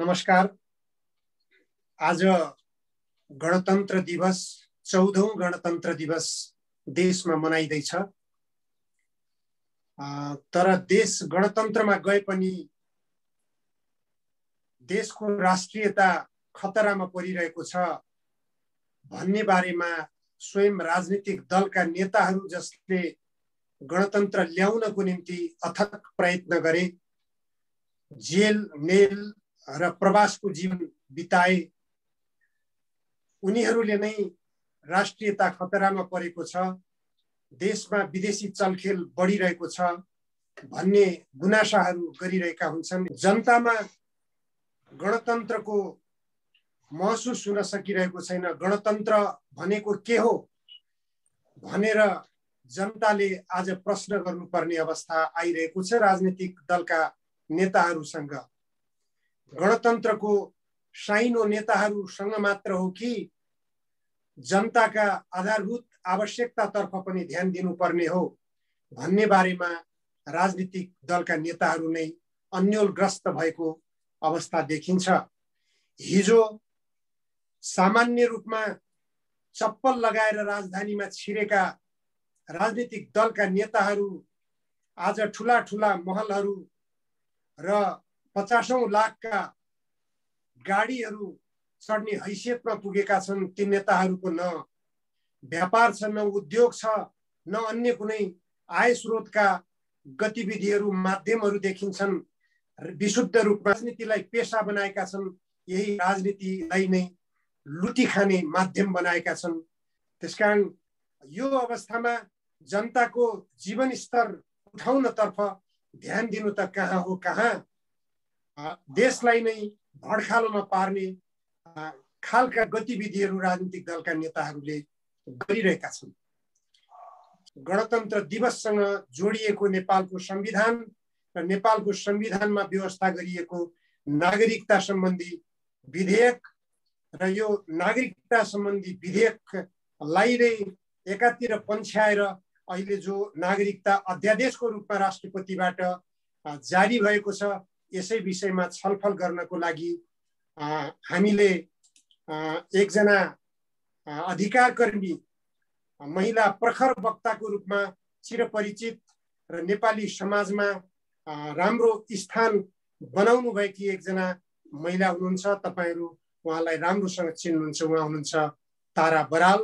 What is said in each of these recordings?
नमस्कार। आज गणतन्त्र दिवस 14औं गणतन्त्र दिवस देशमा मनाइदैछ। तर देश गणतन्त्रमा गए पनि देशको राष्ट्रियता खतरामा परिरहेको छ भन्ने बारेमा स्वयं राजनीतिक दलका नेताहरू जसले गणतन्त्र ल्याउनको निम्ति अथक प्रयत्न गरे, जेल नेल र प्रवासको जीवन बिताए, उनीहरूले नै राष्ट्रियता खतरामा परेको छ, देशमा विदेशी चलखेल बढिरहेको छ भन्ने गुनासाहरू गरिरहेका हुन्छन्। जनतामा गणतन्त्रको महसुस हुन सकिरहेको छैन। गणतन्त्र भनेको के हो भनेर जनताले आज प्रश्न गर्नुपर्ने अवस्था आइरहेको छ राजनीतिक दलका नेताहरूसँग। गणतन्त्रको साइनो नेताहरूसँग मात्र हो कि जनताका आधारभूत आवश्यकतातर्फ पनि ध्यान दिनुपर्ने हो भन्ने बारेमा राजनीतिक दलका नेताहरू नै अन्योलग्रस्त भएको अवस्था देखिन्छ। हिजो सामान्य रूपमा चप्पल लगाएर राजधानीमा छिरेका राजनीतिक दलका नेताहरू आज ठूला ठूला महलहरू र 50औं लाखका गाडीहरू चढ्ने हैसियतमा पुगेका छन्। ती नेताहरूको न व्यापार छ, न उद्योग छ, न अन्य कुनै आय स्रोतका गतिविधिहरू माध्यमहरू देखिन्छन्। विशुद्ध रूपमा राजनीतिलाई पेशा बनाएका छन्। यही राजनीतिलाई नै लुटी खाने माध्यम बनाएका छन्। त्यसकारण यो अवस्थामा जनताको जीवन स्तर उठाउनतर्फ ध्यान दिनु त कहाँ हो कहाँ, देशलाई नै भड्खालोमा पार्ने खालका गतिविधिहरू राजनीतिक दलका नेताहरूले गरिरहेका छन्। गणतन्त्र दिवससँग जोडिएको नेपालको संविधान र नेपालको संविधानमा व्यवस्था गरिएको नागरिकता सम्बन्धी विधेयक र यो नागरिकता सम्बन्धी विधेयकलाई नै एकातिर पन्छ्याएर अहिले जो नागरिकता अध्यादेशको रूपमा राष्ट्रपतिबाट जारी भएको छ, यसै विषयमा छलफल गर्नको लागि हामीले एकजना अधिकारकर्मी महिला प्रखर वक्ताको रूपमा चिरपरिचित र नेपाली समाजमा राम्रो स्थान बनाउनु भएकी एकजना महिला हुनुहुन्छ। तपाईहरू उहाँलाई राम्रोसँग चिन्नुहुन्छ। उहाँ हुनुहुन्छ तारा बराल।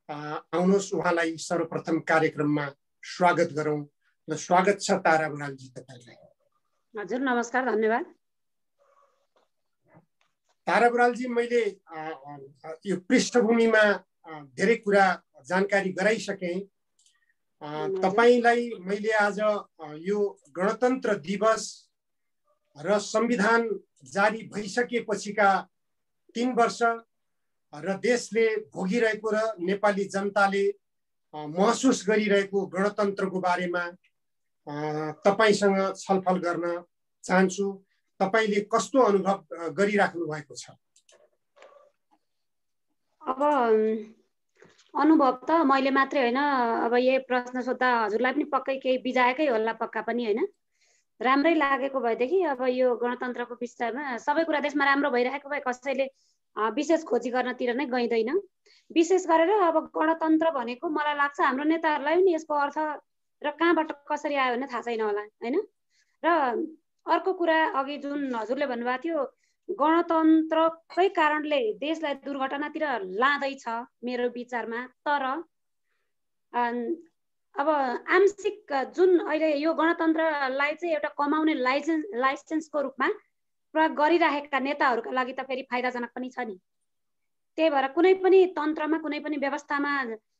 आउनुहोस् उहाँलाई सर्वप्रथम कार्यक्रममा स्वागत गरौँ। र स्वागत छ तारा बरालजी तपाईलाई। हजुर नमस्कार, धन्यवाद। तारा बरालजी, मैले यो पृष्ठभूमिमा धेरै कुरा जानकारी गराइसकेँ। तपाईलाई मैले आज यो गणतन्त्र दिवस र संविधान जारी भइसकेपछिका 3 वर्ष र देशले भोगिरहेको र नेपाली जनताले महसुस गरिरहेको गणतन्त्रको बारेमा तपाईसँग छलफल गर्न चाहन्छु। तपाईले कस्तो अनुभव गरिराख्नु भएको छ? अब अनुभव त मैले मात्रै होइन, अब यही प्रश्न सोध्दा हजुरलाई पनि पक्कै केही बिजाएकै होला, पक्का पनि होइन। राम्रै लागेको भएदेखि अब यो गणतन्त्रको विषयमा सबै कुरा देशमा राम्रो भइरहेको भए कसैले विशेष खोजी गर्नतिर नै गइँदैन। विशेष गरेर अब गणतन्त्र भनेको मलाई लाग्छ हाम्रो नेताहरूलाई पनि यसको अर्थ र कहाँबाट कसरी आयो भने थाहा छैन होला होइन। र अर्को कुरा अघि जुन हजुरले भन्नुभएको थियो, गणतन्त्रकै कारणले देशलाई दुर्घटनातिर लाँदैछ मेरो विचारमा। तर अब आंशिक जुन अहिले यो गणतन्त्रलाई चाहिँ एउटा कमाउने लाइसेन्सको रूपमा प्रयोग गरिरहेका नेताहरूका लागि त फेरि फाइदाजनक पनि छ नि। त्यही भएर कुनै पनि तन्त्रमा, कुनै पनि व्यवस्थामा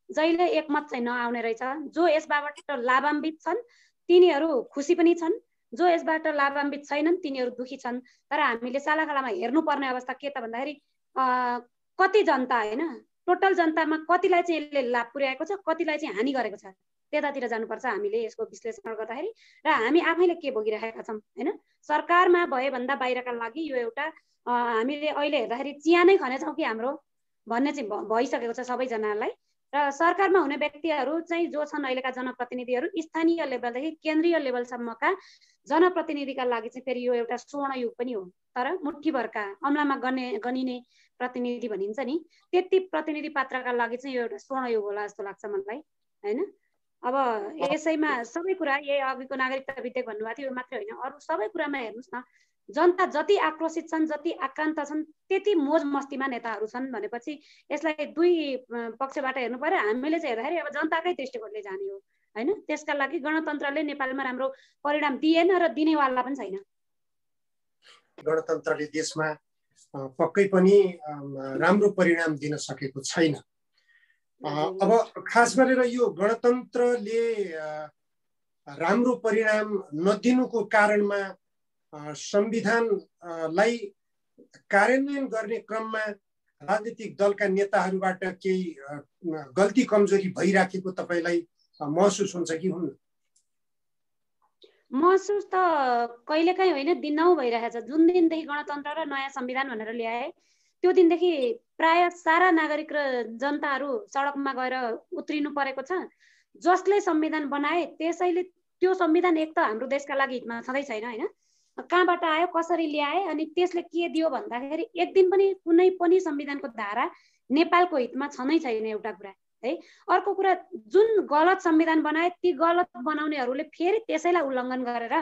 जहिले एकमत चाहिँ नआउने रहेछ। जो यसबाट लाभान्वित छन् तिनीहरू खुसी पनि छन्, जो यसबाट लाभान्वित छैनन् तिनीहरू दुखी छन्। तर हामीले सालाखालामा हेर्नुपर्ने अवस्था के त भन्दाखेरि कति जनता होइन, टोटल जनतामा कतिलाई चाहिँ यसले लाभ पुर्याएको छ, कतिलाई चाहिँ हानि गरेको छ, त्यतातिर जानुपर्छ हामीले यसको विश्लेषण गर्दाखेरि। र हामी आफैले के भोगिरहेका छौँ होइन। सरकारमा भए भन्दा बाहिरका लागि यो एउटा हामीले अहिले हेर्दाखेरि चिया नै खनेछौँ कि हाम्रो भन्ने चाहिँ भइसकेको छ सबैजनालाई। र सरकारमा हुने व्यक्तिहरू चाहिँ जो छन् अहिलेका जनप्रतिनिधिहरू स्थानीय लेभलदेखि केन्द्रीय लेभलसम्मका जनप्रतिनिधिका लागि चाहिँ फेरि यो एउटा स्वर्ण युग पनि हो। तर मुठ्ठीभरका अमलामा गनिने प्रतिनिधि भनिन्छ नि, त्यति प्रतिनिधि पात्रका लागि चाहिँ यो एउटा स्वर्ण युग होला जस्तो लाग्छ मलाई, हैन? अब यसैमा सबै कुरा यही अघिको नागरिकता विधेयक भन्नुभएको थियो, यो मात्रै होइन, अरू सबै कुरामा हेर्नुहोस् न, जनता जति आक्रोशित छन्, जति आक्रान्त छन्, त्यति मोज मस्तीमा नेताहरू छन् भनेपछि यसलाई दुई पक्षबाट हेर्नु पर्यो। हामीले चाहिँ हेर्दाखेरि अब जनताकै दृष्टिकोणले जाने हो, हैन? त्यसका लागि गणतन्त्रले नेपालमा राम्रो परिणाम दिएन र दिनेवाला पनि छैन। गणतन्त्रले देशमा पक्कै पनि राम्रो परिणाम दिन सकेको छैन। अब खास गरेर यो गणतन्त्रले राम्रो परिणाम नदिनुको कारणमा संविधानलाई कार्यान्वयन गर्ने क्रममा राजनीतिक दलका नेताहरूबाट केही गल्ती कमजोरी भइराखेको तपाईलाई महसुस हुन्छ कि हुन्न? महसुस त कहिलेकाहीँ होइन, दिनौ भइरहेछ। जुन दिनदेखि गणतन्त्र र नयाँ संविधान भनेर ल्याए त्यो दिनदेखि प्राय सारा नागरिक र जनताहरू सडकमा गएर उत्रिनु परेको छ। जसले संविधान बनाए त्यसैले त्यो संविधान एक त हाम्रो देशका लागि हितमा छँदै छैन, होइन? कहाँबाट आयो, कसरी ल्याए, अनि त्यसले के दियो भन्दाखेरि एक दिन पनि कुनै पनि संविधानको धारा नेपालको हितमा छँदै छैन, एउटा कुरा है। अर्को कुरा, जुन गलत संविधान बनाए ती गलत बनाउनेहरूले फेरि त्यसैलाई उल्लङ्घन गरेर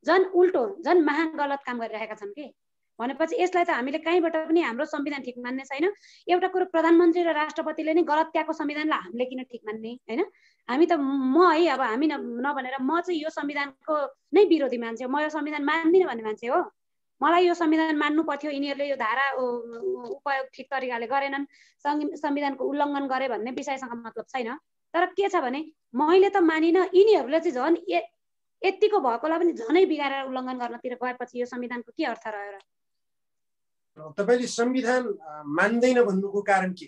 झन् उल्टो, झन् महा गलत काम गरिरहेका छन् कि भनेपछि यसलाई त हामीले कहीँबाट पनि हाम्रो संविधान ठिक मान्ने छैन। एउटा कुरो, प्रधानमन्त्री र राष्ट्रपतिले नै गलत त्याएको संविधानलाई हामीले किन ठिक मान्ने, होइन? हामी त है, अब हामी नभनेर म चाहिँ यो संविधानको नै विरोधी मान्छे हो, म यो संविधान मान्दिनँ भन्ने मान्छे हो। मलाई यो संविधान मान्नु पर्थ्यो, यिनीहरूले यो धारा उपयोग ठिक तरिकाले गरेनन्, संविधानको उल्लङ्घन गरे भन्ने विषयसँग मतलब छैन। तर के छ भने मैले त मानिनँ, यिनीहरूले चाहिँ झन् यतिको भएकोलाई पनि झनै बिगारेर उल्लङ्घन गर्नतिर गएपछि यो संविधानको के अर्थ रह्यो र? तपाईले संविधान मान्दैन भन्नुको कारण के?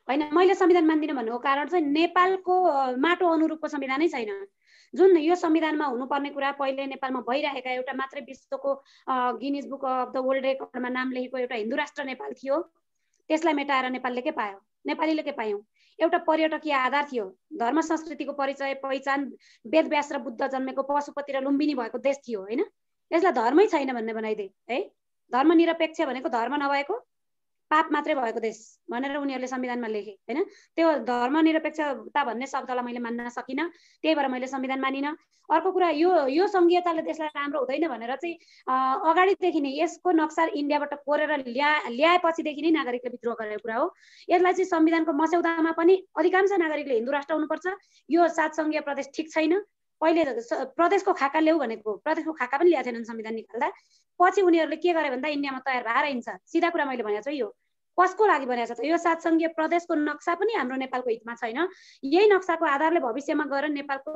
होइन, मैले संविधान मान्दिनँ भन्नुको कारण चाहिँ नेपालको माटो अनुरूपको संविधानै छैन। जुन यो संविधानमा हुनुपर्ने कुरा पहिले नेपालमा भइरहेका एउटा मात्रै विश्वको Guinness book of the world रेकर्डमा नाम लेखेको एउटा हिन्दू राष्ट्र नेपाल थियो, त्यसलाई मेटाएर नेपालले के पायो, नेपालीले के पायौँ? एउटा पर्यटकीय आधार थियो, धर्म संस्कृतिको परिचय पहिचान, वेद व्यास र बुद्ध जन्मेको पशुपति र लुम्बिनी भएको देश थियो, होइन? यसलाई धर्मै छैन भन्ने बनाइदिए है। धर्मनिरपेक्ष भनेको धर्म नभएको पाप मात्रै भएको देश भनेर उनीहरूले संविधानमा लेखे, होइन? त्यो धर्मनिरपेक्षता भन्ने शब्दलाई मैले मान्न सकिनँ, त्यही भएर मैले संविधान मानिनँ। अर्को कुरा, यो संघीयताले देशलाई राम्रो हुँदैन भनेर चाहिँ अगाडिदेखि नै यसको नक्सा इन्डियाबाट कोरेर ल्याएपछिदेखि नै नागरिकले विद्रोह गरेको कुरा हो। यसलाई चाहिँ संविधानको मस्यौदामा पनि अधिकांश नागरिकले हिन्दू राष्ट्र हुनुपर्छ, यो 7 सङ्घीय प्रदेश ठिक छैन, पहिले प्रदेशको खाका ल्याऊ भनेको प्रदेशको खाका पनि ल्याएको थिएनन् संविधान निकाल्दा। पछि उनीहरूले के गरे भन्दा इन्डियामा तयार भएर हिँड्छ। सिधा कुरा मैले भनेको छु, यो कसको लागि बनाएको छ त? यो 7 सङ्घीय प्रदेशको नक्सा पनि हाम्रो नेपालको हितमा छैन। यही नक्साको आधारले भविष्यमा गएर नेपालको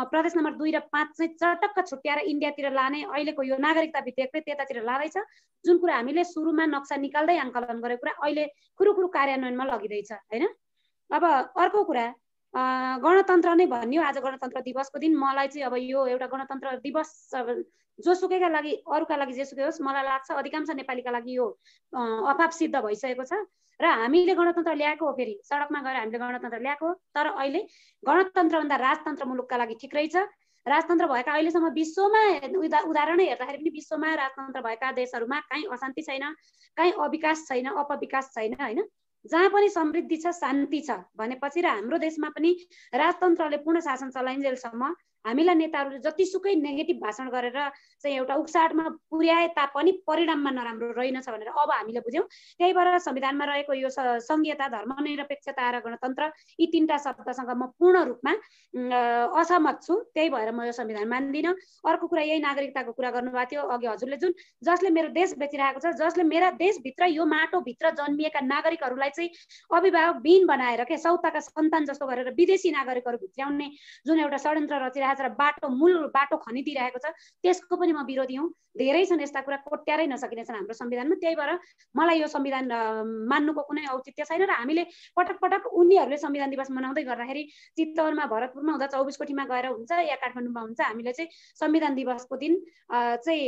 प्रदेश नम्बर 2 र 5 चाहिँ चटक्क छुट्याएर इन्डियातिर लाने अहिलेको यो नागरिकता विधेयकले त्यतातिर लाँदैछ। जुन कुरा हामीले सुरुमा नक्सा निकाल्दै आङ्कलन गरेको कुरा अहिले खुरुखुरु कार्यान्वयनमा लगिँदैछ, होइन? अब अर्को कुरा, गणतन्त्र नै भनियो, आज गणतन्त्र दिवसको दिन। मलाई चाहिँ अब यो एउटा गणतन्त्र दिवस जोसुकैका लागि, अरूका लागि जेसुकै होस्, मलाई लाग्छ अधिकांश नेपालीका लागि यो अभाव सिद्ध भइसकेको छ। र हामीले गणतन्त्र ल्याएको हो, फेरि सडकमा गएर हामीले गणतन्त्र ल्याएको हो, तर अहिले गणतन्त्रभन्दा राजतन्त्र मुलुकका लागि ठिक रहेछ। राजतन्त्र भएका अहिलेसम्म विश्वमा उदाहरणै हेर्दाखेरि पनि विश्वमा राजतन्त्र भएका देशहरूमा कहीँ अशान्ति छैन, कहीँ अविकास छैन, अपविकास छैन, होइन? जहाँ पनि समृद्धि छ, शान्ति छ भनेपछि र हाम्रो देशमा पनि राजतन्त्रले पूर्ण शासन चलाइन्जेलसम्म हामीलाई नेताहरूले जतिसुकै नेगेटिभ भाषण गरेर चाहिँ एउटा उक्साटमा पुर्याए तापनि परिणाममा नराम्रो रहेनछ भनेर अब हामीले बुझ्यौँ। त्यही भएर संविधानमा रहेको यो संघीयता, धर्मनिरपेक्षता र गणतन्त्र, यी 3टा शब्दसँग म पूर्ण रूपमा असहमत छु। त्यही भएर म यो संविधान मान्दिनँ। अर्को कुरा, यही नागरिकताको कुरा गर्नुभएको थियो अघि हजुरले, जुन जसले मेरो देश बेचिरहेको छ, जसले मेरा देशभित्र यो माटोभित्र जन्मिएका नागरिकहरूलाई चाहिँ अभिभावकविहीन बनाएर के सौताका सन्तान जस्तो गरेर विदेशी नागरिकहरू भित्र्याउने जुन एउटा षड्यन्त्र रचिरहेको छ र मूल बाटो खनिदिइरहेको छ, त्यसको पनि म विरोधी हुँ। धेरै छन् यस्ता कुरा, कोट्यारै नसकिने छन् हाम्रो संविधानमा। त्यही भएर मलाई यो संविधान मान्नुको कुनै औचित्य छैन। र हामीले पटक पटक उनीहरूले संविधान दिवस मनाउँदै गर्दाखेरि चितवनमा, भरतपुरमा हुँदा 24 कोठीमा गएर हुन्छ या काठमाडौँमा हुन्छ, हामीले चाहिँ संविधान दिवसको दिन चाहिँ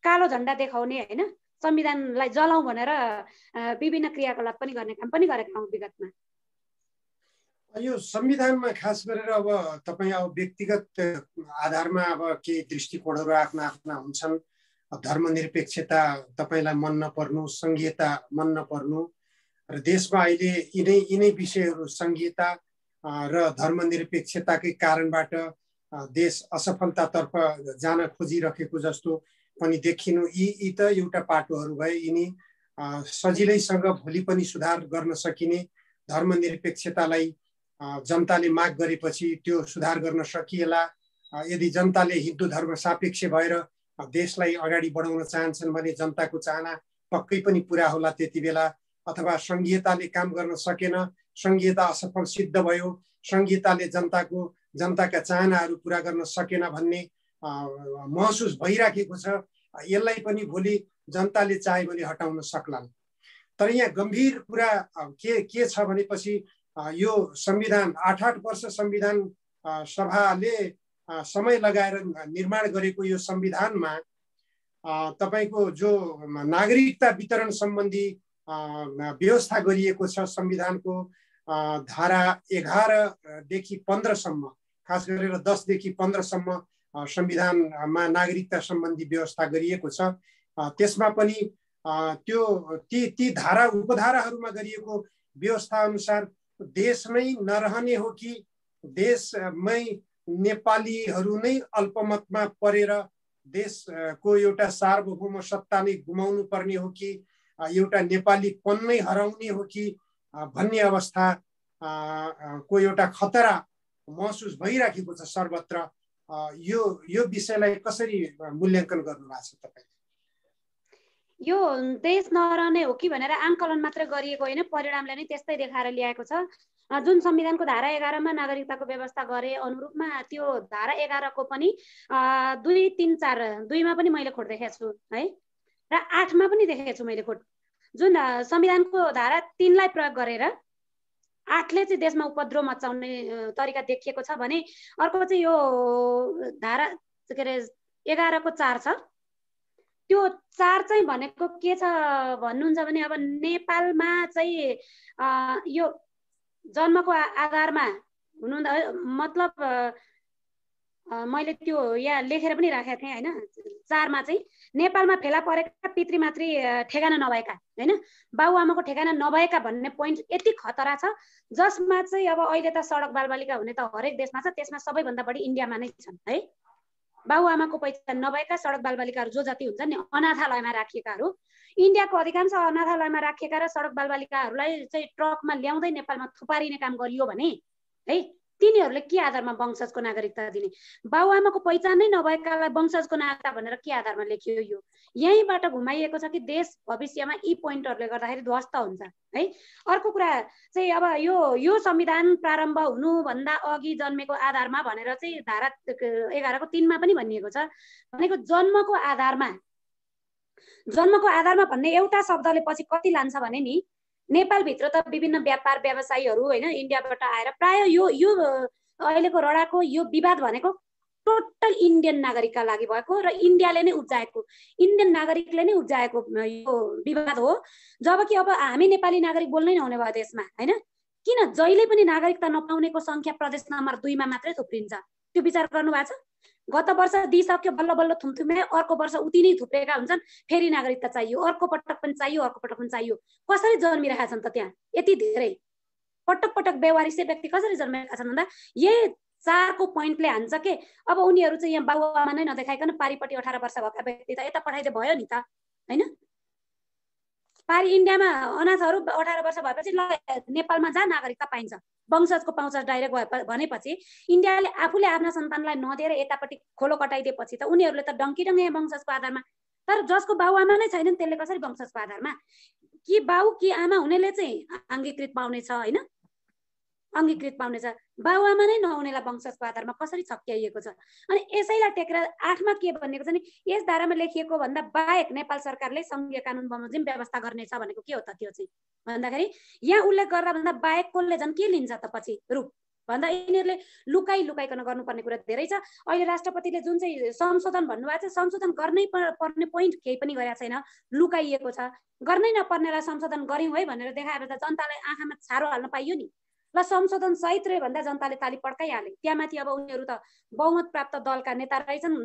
कालो झन्डा देखाउने, होइन, संविधानलाई जलाउँ भनेर विभिन्न क्रियाकलाप पनि गर्ने काम पनि गरेका हौँ विगतमा। यो संविधानमा खास गरेर अब तपाईँ अब व्यक्तिगत आधारमा अब केही दृष्टिकोणहरू आफ्ना आफ्ना हुन्छन्। धर्मनिरपेक्षता तपाईँलाई मन नपर्नु, सङ्घीयता मन नपर्नु र देशमा अहिले यिनै विषयहरू सङ्घीयता र धर्मनिरपेक्षताकै कारणबाट देश असफलतातर्फ जान खोजिरहेको जस्तो पनि देखिनु। यी त एउटा पाटोहरू भए। यिनी सजिलैसँग भोलि पनि सुधार गर्न सकिने, धर्मनिरपेक्षतालाई जनताले माग गरेपछि त्यो सुधार गर्न सकिएला। यदि जनताले हिन्दू धर्म सापेक्ष भएर देशलाई अगाडि बढाउन चाहन्छन् भने जनताको चाहना पक्कै पनि पुरा होला त्यति बेला। अथवा सङ्घीयताले काम गर्न सकेन, सङ्घीयता असफल सिद्ध भयो, सङ्घीयताले जनताका चाहनाहरू पुरा गर्न सकेन भन्ने महसुस भइराखेको छ। यसलाई पनि भोलि जनताले चाहे भने हटाउन सक्लान्। तर यहाँ गम्भीर कुरा के छ भनेपछि यो संविधान 8 वर्ष संविधान सभाले समय लगाएर निर्माण गरेको यो संविधानमा तपाईको जो नागरिकता वितरण सम्बन्धी व्यवस्था गरिएको छ संविधानको धारा 11 देखि 15 सम्म, खास गरेर 10 देखि 15 सम्म संविधानमा नागरिकता सम्बन्धी व्यवस्था गरिएको छ। त्यसमा पनि ती धारा उपधाराहरूमा गरिएको व्यवस्था अनुसार देश नै नरहने हो कि देशमै नेपालीहरू नै अल्पमतमा परेर देशको एउटा सार्वभौम सत्ता नै गुमाउनु पर्ने हो कि एउटा नेपालीपन नै हराउने हो कि भन्ने अवस्था को एउटा खतरा महसुस भइराखेको छ सर्वत्र। यो विषयलाई कसरी मूल्याङ्कन गर्नु भएको छ तपाईले? यो देश नरहने हो कि भनेर आंकलन मात्र गरिएको होइन, परिणामले नै त्यस्तै देखाएर ल्याएको छ। जुन संविधानको धारा 11 मा नागरिकताको व्यवस्था गरे अनुरूपमा त्यो धारा 11 को पनि 2, 3, 4 2 मा पनि मैले खोट देखेको छु है, र 8 मा पनि देखेको छु मैले खोट। जुन संविधानको धारा 3 लाई प्रयोग गरेर 8 ले चाहिँ देशमा उपद्रव मचाउने तरिका देखिएको छ भने अर्को चाहिँ यो धारा के अरे 11 को 4 छ। त्यो 4 चाहिँ भनेको के छ भन्नुहुन्छ भने अब नेपालमा चाहिँ यो जन्मको आधारमा हुनुहुँदा मतलब मैले त्यो यहाँ लेखेर पनि राखेको थिएँ हैन। 4 मा चाहिँ नेपालमा फेला परेका पितृमातृ ठेगाना नभएका हैन, बाबुआमाको ठेगाना नभएका भन्ने पोइन्ट यति खतरा छ, जसमा चाहिँ अब अहिले त सडक बालबालिका हुने त हरेक देशमा छ, त्यसमा सबैभन्दा बढी इन्डियामा नै छन् है। बाबुआमाको पहिचान नभएका सडक बालबालिकाहरू जो जति हुन्छन् नि अनाथालयमा राखिएकाहरू, इन्डियाको अधिकांश अनाथालयमा राखिएका र सडक बालबालिकाहरूलाई चाहिँ ट्रकमा ल्याउँदै नेपालमा थुपारिने काम गरियो भने है तिनीहरूले के आधारमा वंशजको नागरिकता दिने? बाबुआमाको पहिचान नै नभएकालाई वंशजको नागरिकता भनेर के आधारमा लेखियो? यो यहीँबाट घुमाइएको छ कि देश भविष्यमा यी पोइन्टहरूले गर्दाखेरि ध्वस्त हुन्छ है। अर्को कुरा चाहिँ अब यो संविधान प्रारम्भ हुनुभन्दा अघि जन्मेको आधारमा भनेर चाहिँ धारा 11 को 3 मा पनि भनिएको छ। भनेको जन्मको आधारमा भन्ने एउटा शब्दले पछि कति लान्छ भने नि नेपालभित्र त विभिन्न व्यापार व्यवसायीहरू हैन इन्डियाबाट आएर प्राय यो अहिलेको रडाको यो विवाद भनेको टोटल इन्डियन नागरिकका लागि भएको र इन्डियाले नै उब्जाएको, इन्डियन नागरिकले नै उब्जाएको यो विवाद हो। जबकि अब हामी नेपाली नागरिक बोल्नै नहुने भयो देशमा हैन। किन जहिले पनि नागरिकता नपाउनेको संख्या प्रदेश नम्बर 2 मा मात्रै थुप्रिन्छ? त्यो विचार गर्नु भएको छ? गत वर्ष दिइसक्यो बल्ल बल्ल थुम्थुमे, अर्को वर्ष उति नै थुप्रेका हुन्छन्, फेरि नागरिकता चाहियो, अर्को पटक पनि चाहियो, अर्को पटक पनि चाहियो। कसरी जन्मिरहेका छन् त त्यहाँ यति धेरै? पटक पटक बेवारिसे व्यक्ति कसरी जन्मेका छन् भन्दा यही 4 को पोइन्टले हान्छ के अब उनीहरू चाहिँ यहाँ बाबुआमा नै नदेखाइकन पारिपट्टि 18 वर्ष भएका व्यक्ति त यता पठाइदे भयो नि त हैन। पारि इन्डियामा अनाथहरू 18 वर्ष भएपछि ल नेपालमा जा नागरिकता पाइन्छ, वंशजको पाउँछ डाइरेक्ट भनेपछि इन्डियाले आफूले आफ्ना सन्तानलाई नदिएर यतापट्टि खोलो कटाइदिएपछि त उनीहरूले त डङ्की वंशजको आधारमा, तर जसको बाबुआमा नै छैनन् त्यसले कसरी वंशजको आधारमा? कि बाउ कि आमा हुनेले चाहिँ अङ्गीकृत पाउनेछ हैन, अङ्गीकृत पाउनेछ, बाबुआमा नै नहुनेलाई वंशजको आधारमा कसरी छक्क्याइएको छ? अनि यसैलाई टेकेर 8 मा के भनेको छ नि यस धारामा लेखिएको भन्दा बाहेक नेपाल सरकारले संघीय कानुन बमोजिम व्यवस्था गर्नेछ भनेको के हो त? त्यो चाहिँ भन्दाखेरि यहाँ उल्लेख गर्दा भन्दा बाहेक कसले झन् के लिन्छ त पछि रूप? भन्दा यिनीहरूले लुकाइकन गर्नुपर्ने कुरा धेरै छ। अहिले राष्ट्रपतिले जुन चाहिँ संशोधन भन्नुभएको छ, संशोधन गर्नै पर्ने पोइन्ट केही पनि गरेको छैन, लुकाइएको छ। गर्नै नपर्नेलाई संशोधन गर्यौँ है भनेर देखाएर त जनतालाई आँखामा छारो हाल्न पाइयो नि। ल संशोधन सहित रहे भन्दा जनताले ताली पड्काइहाले। त्यहाँमाथि अब उनीहरू त बहुमत प्राप्त दलका नेता रहेछन्,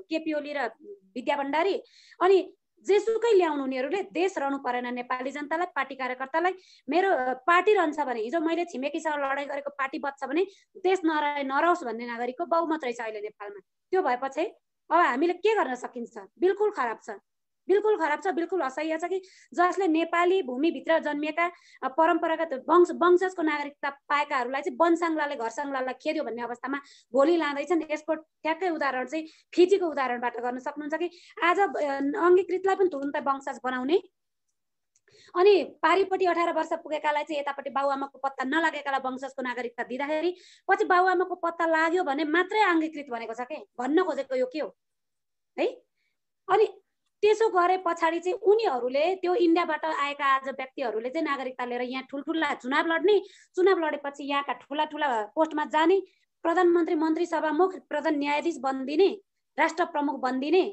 केपी ओली र विद्या भण्डारी। अनि जेसुकै ल्याउनु उनीहरूले देश रहनु परेन नेपाली जनतालाई, पार्टी कार्यकर्तालाई। मेरो पार्टी रहन्छ भने, हिजो मैले छिमेकीसँग लडाइँ गरेको पार्टी बच्छ भने देश नरहोस् भन्ने नागरिकको बहुमत रहेछ अहिले नेपालमा। त्यो भएपछि अब हामीले के गर्न सकिन्छ? बिल्कुल खराब छ, बिल्कुल खराब छ, बिल्कुल असह्य छ कि जसले नेपाली भूमिभित्र जन्मिएका परम्परागत वंशजको नागरिकता पाएकाहरूलाई चाहिँ वनसाङ्लाले घरसाङ्लालाई खेद्यो भन्ने अवस्थामा भोलि लाँदैछन्। यसको ठ्याक्कै उदाहरण चाहिँ फिजीको उदाहरणबाट गर्न सक्नुहुन्छ कि आज अङ्गीकृतलाई पनि तुरुन्तै वंशज बनाउने, अनि पारिपट्टि 18 वर्ष पुगेकालाई चाहिँ यतापट्टि बाबुआमाको पत्ता नलागेकालाई वंशजको नागरिकता दिँदाखेरि पछि बाबुआमाको पत्ता लाग्यो भने मात्रै अङ्गीकृत भनेको छ के? भन्न खोजेको यो के हो है? अनि त्यसो गरे पछाडि चाहिँ उनीहरूले त्यो इन्डियाबाट आएका आज व्यक्तिहरूले चाहिँ नागरिकता लिएर यहाँ ठुल्ठुला चुनाव लड्ने, चुनाव लडेपछि यहाँका ठुला ठुला पोस्टमा जाने, प्रधानमन्त्री मन्त्री सभामुख प्रधान न्यायाधीश बनिदिने, राष्ट्र प्रमुख बनिदिने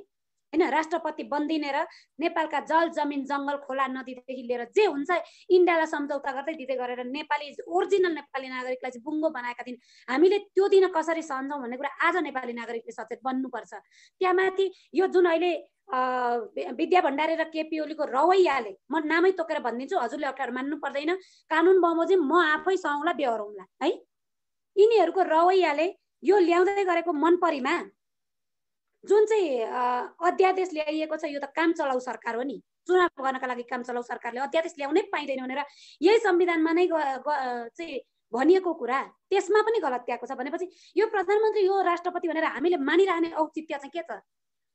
हैन, राष्ट्रपति बनिदिने र नेपालका जल जमिन जङ्गल खोला नदीदेखि लिएर जे हुन्छ इन्डियालाई सम्झौता गर्दै दिँदै गरेर नेपाली ओरिजिनल नेपाली नागरिकलाई चाहिँ बुङ्गो बनाएका दिन हामीले त्यो दिन कसरी सहन्छौँ भन्ने कुरा आज नेपाली नागरिकले सचेत बन्नुपर्छ। त्यहाँमाथि यो जुन अहिले विद्या भण्डारी र केपी ओलीको रवैयाले, म नामै तोकेर भनिदिन्छु, हजुरले अप्ठ्यारो मान्नु पर्दैन, कानुन बमोजिम म आफै सहौँला बेहोरौँला है। यिनीहरूको रवैयाले यो ल्याउँदै गरेको मनपरीमा जुन चाहिँ अध्यादेश ल्याइएको छ यो त काम चलाउ सरकार हो नि। चुनाव गर्नका लागि काम चलाउ सरकारले अध्यादेश ल्याउनै पाइँदैन भनेर यही संविधानमा नै चाहिँ भनिएको कुरा त्यसमा पनि गलत्याएको छ भनेपछि यो प्रधानमन्त्री यो राष्ट्रपति भनेर हामीले मानिरहने औचित्य चाहिँ के छ?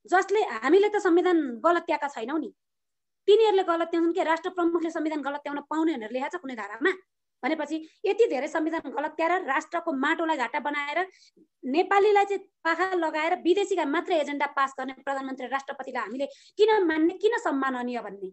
जसले हामीले त संविधान गलत्याएका छैनौँ नि, तिनीहरूले गलत्याउँछन् कि राष्ट्र प्रमुखले संविधान गलत्याउन पाउने भनेर लेखेको छ कुनै धारामा? भनेपछि यति धेरै संविधान गलत्याएर राष्ट्रको माटोलाई घाटा बनाएर नेपालीलाई चाहिँ पाखा लगाएर विदेशीका मात्र एजेन्डा पास गर्ने प्रधानमन्त्री राष्ट्रपतिलाई हामीले किन मान्ने, किन सम्माननीय भन्ने?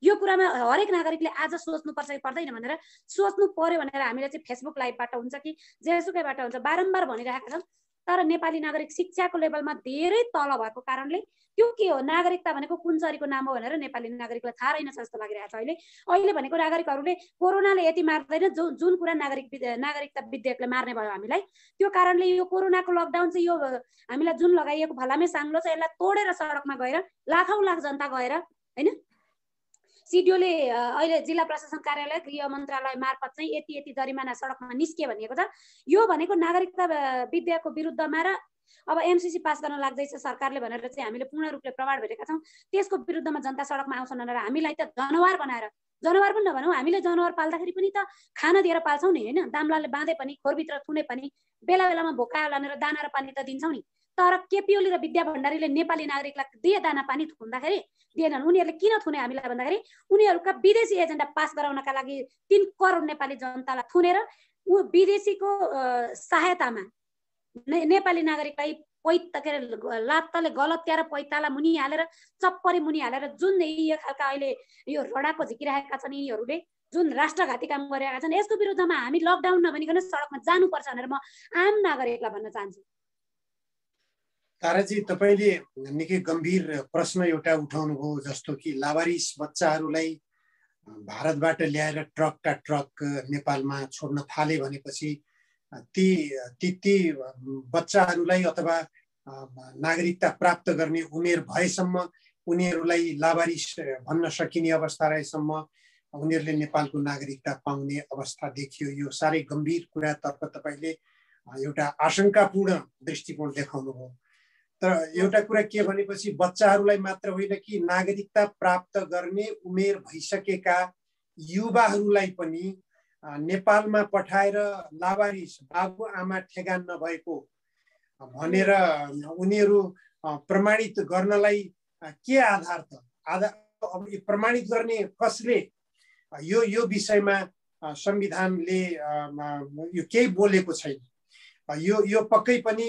यो कुरामा हरेक नागरिकले आज सोच्नुपर्छ कि पर्दैन भनेर सोच्नु पर्यो भनेर हामीले चाहिँ फेसबुक लाइभबाट हुन्छ कि जेसुकैबाट हुन्छ बारम्बार भनिरहेका छौँ। तर नेपाली नागरिक शिक्षाको लेभलमा धेरै तल भएको कारणले त्यो के हो नागरिकता भनेको कुन चरीको नाम हो भनेर नेपाली नागरिकलाई थाहा रहेन जस्तो लागिरहेको छ। अहिले भनेको नागरिकहरूले कोरोनाले यति मार्दैन जुन कुरा नागरिकता विधेयकले मार्ने भयो हामीलाई। त्यो कारणले यो कोरोनाको लकडाउन चाहिँ यो हामीलाई जुन लगाइएको फलामे साङ्लो छ यसलाई तोडेर सडकमा गएर लाखौँ लाख जनता गएर हैन सिडिओले अहिले जिल्ला प्रशासन कार्यालय गृह मन्त्रालय मार्फत चाहिँ यति जरिमाना सडकमा निस्किए भनिएको छ। यो भनेको नागरिकता विधेयकको विरुद्धमा र अब एमसीसी पास गर्न लाग्दैछ सरकारले भनेर चाहिँ हामीले पूर्ण रूपले प्रमाण भेटेका छौँ। त्यसको विरुद्धमा जनता सडकमा आउँछन् भनेर हामीलाई त जनावर बनाएर, जनावर पनि नभनौँ, हामीले जनावर पाल्दाखेरि पनि त खाना दिएर पाल्छौँ नि हैन, दामलाले बाँधे पनि खोरभित्र थुने पनि बेला बेलामा भोकायो लानेर दाना र पानी त दिन्छौँ नि। तर केपी ओली र विद्या भण्डारीले नेपाली नागरिकलाई दिए दाना पानी थुन्दाखेरि दिएनन्। उनीहरूले किन थुने हामीलाई भन्दाखेरि उनीहरूका विदेशी एजेन्डा पास गराउनका लागि 3 करोड नेपाली जनतालाई थुनेर विदेशीको सहायतामा नेपाली नागरिकलाई लात्ताले गलत्याएर पैताला मुनि हालेर चप्परी मुनि हालेर जुन यो खालका अहिले यो रडाको झिकिरहेका छन् यिनीहरूले जुन राष्ट्रघाती काम गरिरहेका छन् यसको विरुद्धमा हामी लकडाउन नभनिकन सडकमा जानुपर्छ भनेर म आम नागरिकलाई भन्न चाहन्छु। ताराजी, तपाईले निकै गम्भीर प्रश्न एउटा उठाउनु भयो, जस्तो कि लावारिस बच्चाहरूलाई भारतबाट ल्याएर ट्रकका ट्रक नेपालमा छोड्न थाले भनेपछि ती बच्चाहरूलाई अथवा नागरिकता प्राप्त गर्ने उमेर भएसम्म उनीहरूलाई लावारिस भन्न सकिने अवस्था रहेसम्म उनीहरूले नेपालको नागरिकता पाउने अवस्था देखियो। यो साह्रै गम्भीर कुरातर्फ तपाईले एउटा आशंकापूर्ण दृष्टिकोण देखाउनु भयो। तर एउटा कुरा के भनेपछि बच्चाहरूलाई मात्र होइन कि नागरिकता प्राप्त गर्ने उमेर भइसकेका युवाहरूलाई पनि नेपालमा पठाएर लावारिस बाबुआमा ठेगान नभएको भनेर उनीहरू प्रमाणित गर्नलाई के आधार त? अब प्रमाणित गर्ने कसले? यो विषयमा संविधानले यो केही बोलेको छैन। यो पक्कै पनि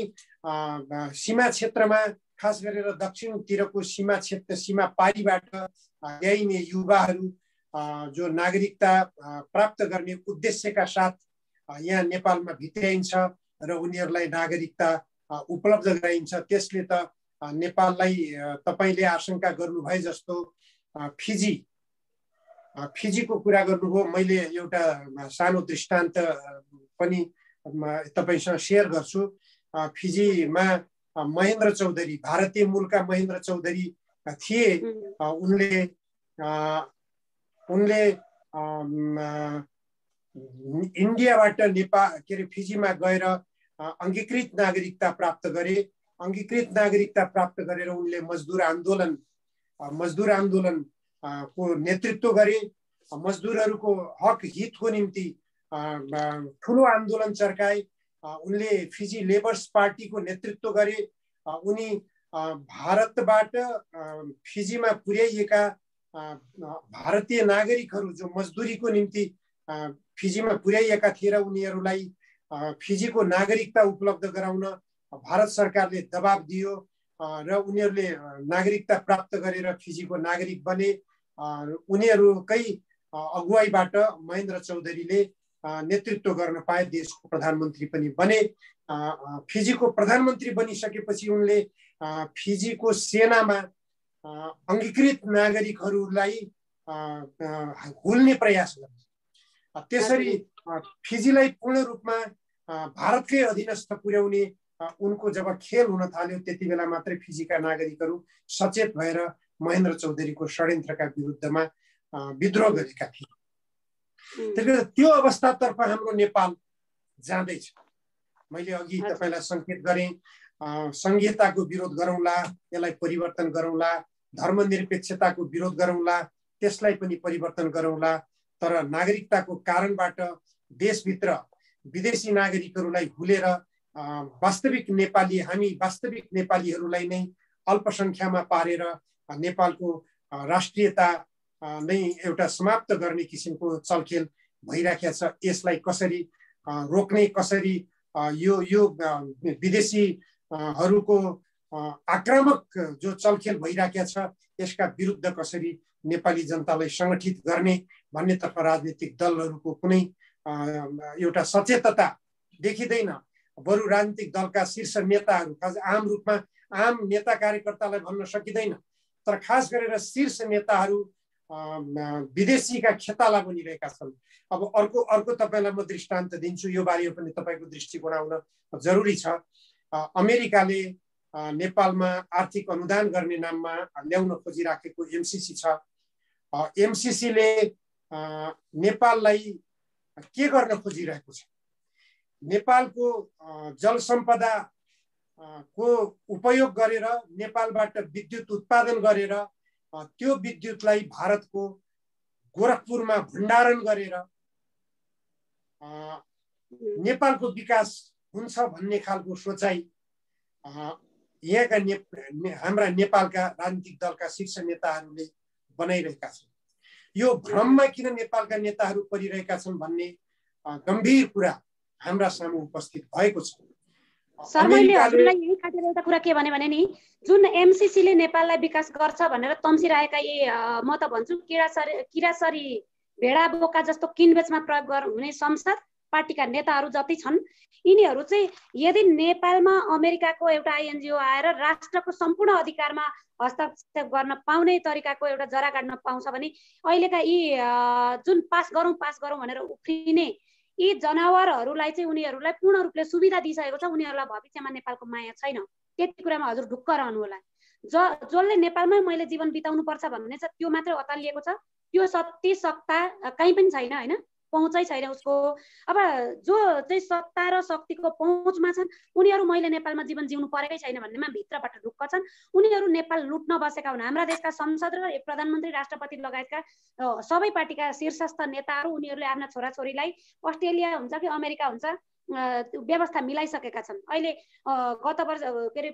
सीमा क्षेत्रमा खास गरेर दक्षिणतिरको सीमा क्षेत्र सीमा पारीबाट ल्याइने युवाहरू जो नागरिकता प्राप्त गर्ने उद्देश्यका साथ यहाँ नेपालमा भित्र्याइन्छ र उनीहरूलाई नागरिकता उपलब्ध गराइन्छ। त्यसले त नेपाललाई तपाईले आशंका गर्नुभए जस्तो फिजीको कुरा गर्नुभयो। मैले एउटा सानो दृष्टान्त पनि तपाईसँग शेयर गर्छु। फिजीमा महेन्द्र चौधरी, भारतीय मूलका महेन्द्र चौधरी थिए। उनले इन्डियाबाट फिजीमा गएर अङ्गीकृत नागरिकता प्राप्त गरे। अङ्गीकृत नागरिकता प्राप्त गरेर उनले मजदुर आन्दोलन को नेतृत्व गरे। मजदुरहरूको हक हितको निम्ति ठुलो आन्दोलन चर्काए। उनले फिजी लेबर्स पार्टीको नेतृत्व गरे। उनी भारतबाट फिजीमा पुर्याइएका भारतीय नागरिकहरू जो मजदुरीको निम्ति फिजीमा पुर्याइएका थिए र उनीहरूलाई फिजीको नागरिकता उपलब्ध गराउन भारत सरकारले दबाब दियो र उनीहरूले नागरिकता प्राप्त गरेर फिजीको नागरिक बने। उनीहरूकै अगुवाईबाट महेन्द्र चौधरीले नेतृत्व गर्न पाए, देशको प्रधानमन्त्री पनि बने। फिजीको प्रधानमन्त्री बनिसकेपछि उनले फिजीको सेनामा अङ्गीकृत नागरिकहरूलाई हुल्ने प्रयास गरे। त्यसरी फिजीलाई पूर्ण रूपमा भारतकै अधीनस्थ पुर्याउने उनको जब खेल हुन थाल्यो त्यति बेला मात्रै फिजीका नागरिकहरू सचेत भएर महेन्द्र चौधरीको षड्यन्त्रका विरुद्धमा विद्रोह गरेका थिए। त्यसले त्यो अवस्थातर्फ हाम्रो नेपाल जाँदैछ। मैले अघि तपाईलाई संकेत गरेँ, संघीयताको विरोध गरौँला, यसलाई परिवर्तन गरौँला, धर्मनिरपेक्षताको विरोध गरौँला, त्यसलाई पनि परिवर्तन गरौँला। तर नागरिकताको कारणबाट देशभित्र विदेशी नागरिकहरूलाई हुलेर वास्तविक नेपाली, हामी वास्तविक नेपालीहरूलाई नै अल्पसङ्ख्यामा पारेर नेपालको राष्ट्रियता नै एउटा समाप्त गर्ने किसिमको चलखेल भइराखेको छ। यसलाई कसरी रोक्ने, कसरी यो विदेशीहरूको आक्रामक जो चलखेल भइराखेको छ यसका विरुद्ध कसरी नेपाली जनतालाई संगठित गर्ने भन्नेतर्फ राजनीतिक दलहरूको कुनै एउटा सचेतता देखिँदैन। बरु राजनीतिक दलका शीर्ष नेताहरू, आम रूपमा आम नेता कार्यकर्तालाई भन्न सकिँदैन, तर खास गरेर शीर्ष नेताहरू विदेशीका खेताला बनिरहेका छन्। अब अर्को तपाईलाई म दृष्टान्त दिन्छु, यो बारेमा पनि तपाईको दृष्टिकोण आउन जरुरी छ। अमेरिकाले नेपालमा आर्थिक अनुदान गर्ने नाममा ल्याउन खोजिराखेको एमसीसी छ। एमसीसीले नेपाललाई के गर्न खोजिरहेको छ? नेपालको जल सम्पदा को उपयोग गरेर नेपालबाट विद्युत उत्पादन गरेर त्यो विद्युतलाई भारतको गोरखपुरमा भण्डारण गरेर नेपालको विकास हुन्छ भन्ने खालको सोचाइ यहाँका हाम्रा नेपालका राजनीतिक दलका शीर्ष नेताहरूले बनाइरहेका छन्। यो भ्रममा किन नेपालका नेताहरू परिरहेका छन् भन्ने गम्भीर कुरा हाम्रा सामु उपस्थित भएको छ। सर, मैले हजुरलाई यही खातिर एउटा कुरा के भने नि, जुन एमसीसीले नेपाललाई विकास गर्छ भनेर तम्सिरहेका म त भन्छु किरासरी भेडा बोका जस्तो किनबेचमा प्रयोग हुने संसद पार्टीका नेताहरू जति छन्, यिनीहरू चाहिँ यदि नेपालमा अमेरिकाको एउटा आइएनजिओ आएर राष्ट्रको सम्पूर्ण अधिकारमा हस्तक्षेप गर्न पाउने तरिकाको एउटा जरा काट्न पाउँछ भने अहिलेका यी जुन पास गरौँ भनेर उफ्रिने यी जनावरहरूलाई चाहिँ उनीहरूलाई पूर्ण रूपले सुविधा दिइसकेको छ। उनीहरूलाई भविष्यमा नेपालको माया छैन। त्यति कुरामा हजुर ढुक्क रहनु होला। जसले नेपालमै मैले जीवन बिताउनु पर्छ भन्ने छ त्यो मात्रै अतालिएको छ। त्यो शक्ति सत्ता कहीँ पनि छैन, होइन, पहुँचै छैन उसको। अब जो चाहिँ सत्ता र शक्तिको पहुँचमा छन् उनीहरू मैले नेपालमा जीवन जिउनु परेकै छैन भन्नेमा भित्रबाट ढुक्क छन्। उनीहरू नेपाल लुट्न बसेका हुन्। हाम्रा देशका संसद र प्रधानमन्त्री, राष्ट्रपति लगायतका सबै पार्टीका शीर्षस्थ नेताहरू उनीहरूले आफ्ना छोराछोरीलाई अस्ट्रेलिया हुन्छ कि अमेरिका हुन्छ व्यवस्था मिलाइसकेका छन्। अहिले गत वर्ष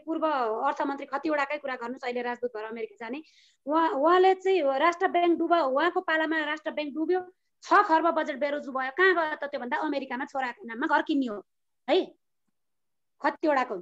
पूर्व अर्थमन्त्री खतिवडाकै कुरा गर्नुहोस्, अहिले राजदूत भएर अमेरिका जाने उहाँले चाहिँ राष्ट्र ब्याङ्क डुब्यो, उहाँको पालामा राष्ट्र ब्याङ्क डुब्यो, 6 खर्ब बजेट बेरोजु भयो। कहाँ गयो त? त्यो भन्दा अमेरिकामा छोराको नाममा घर किनियो है खतिवडाको।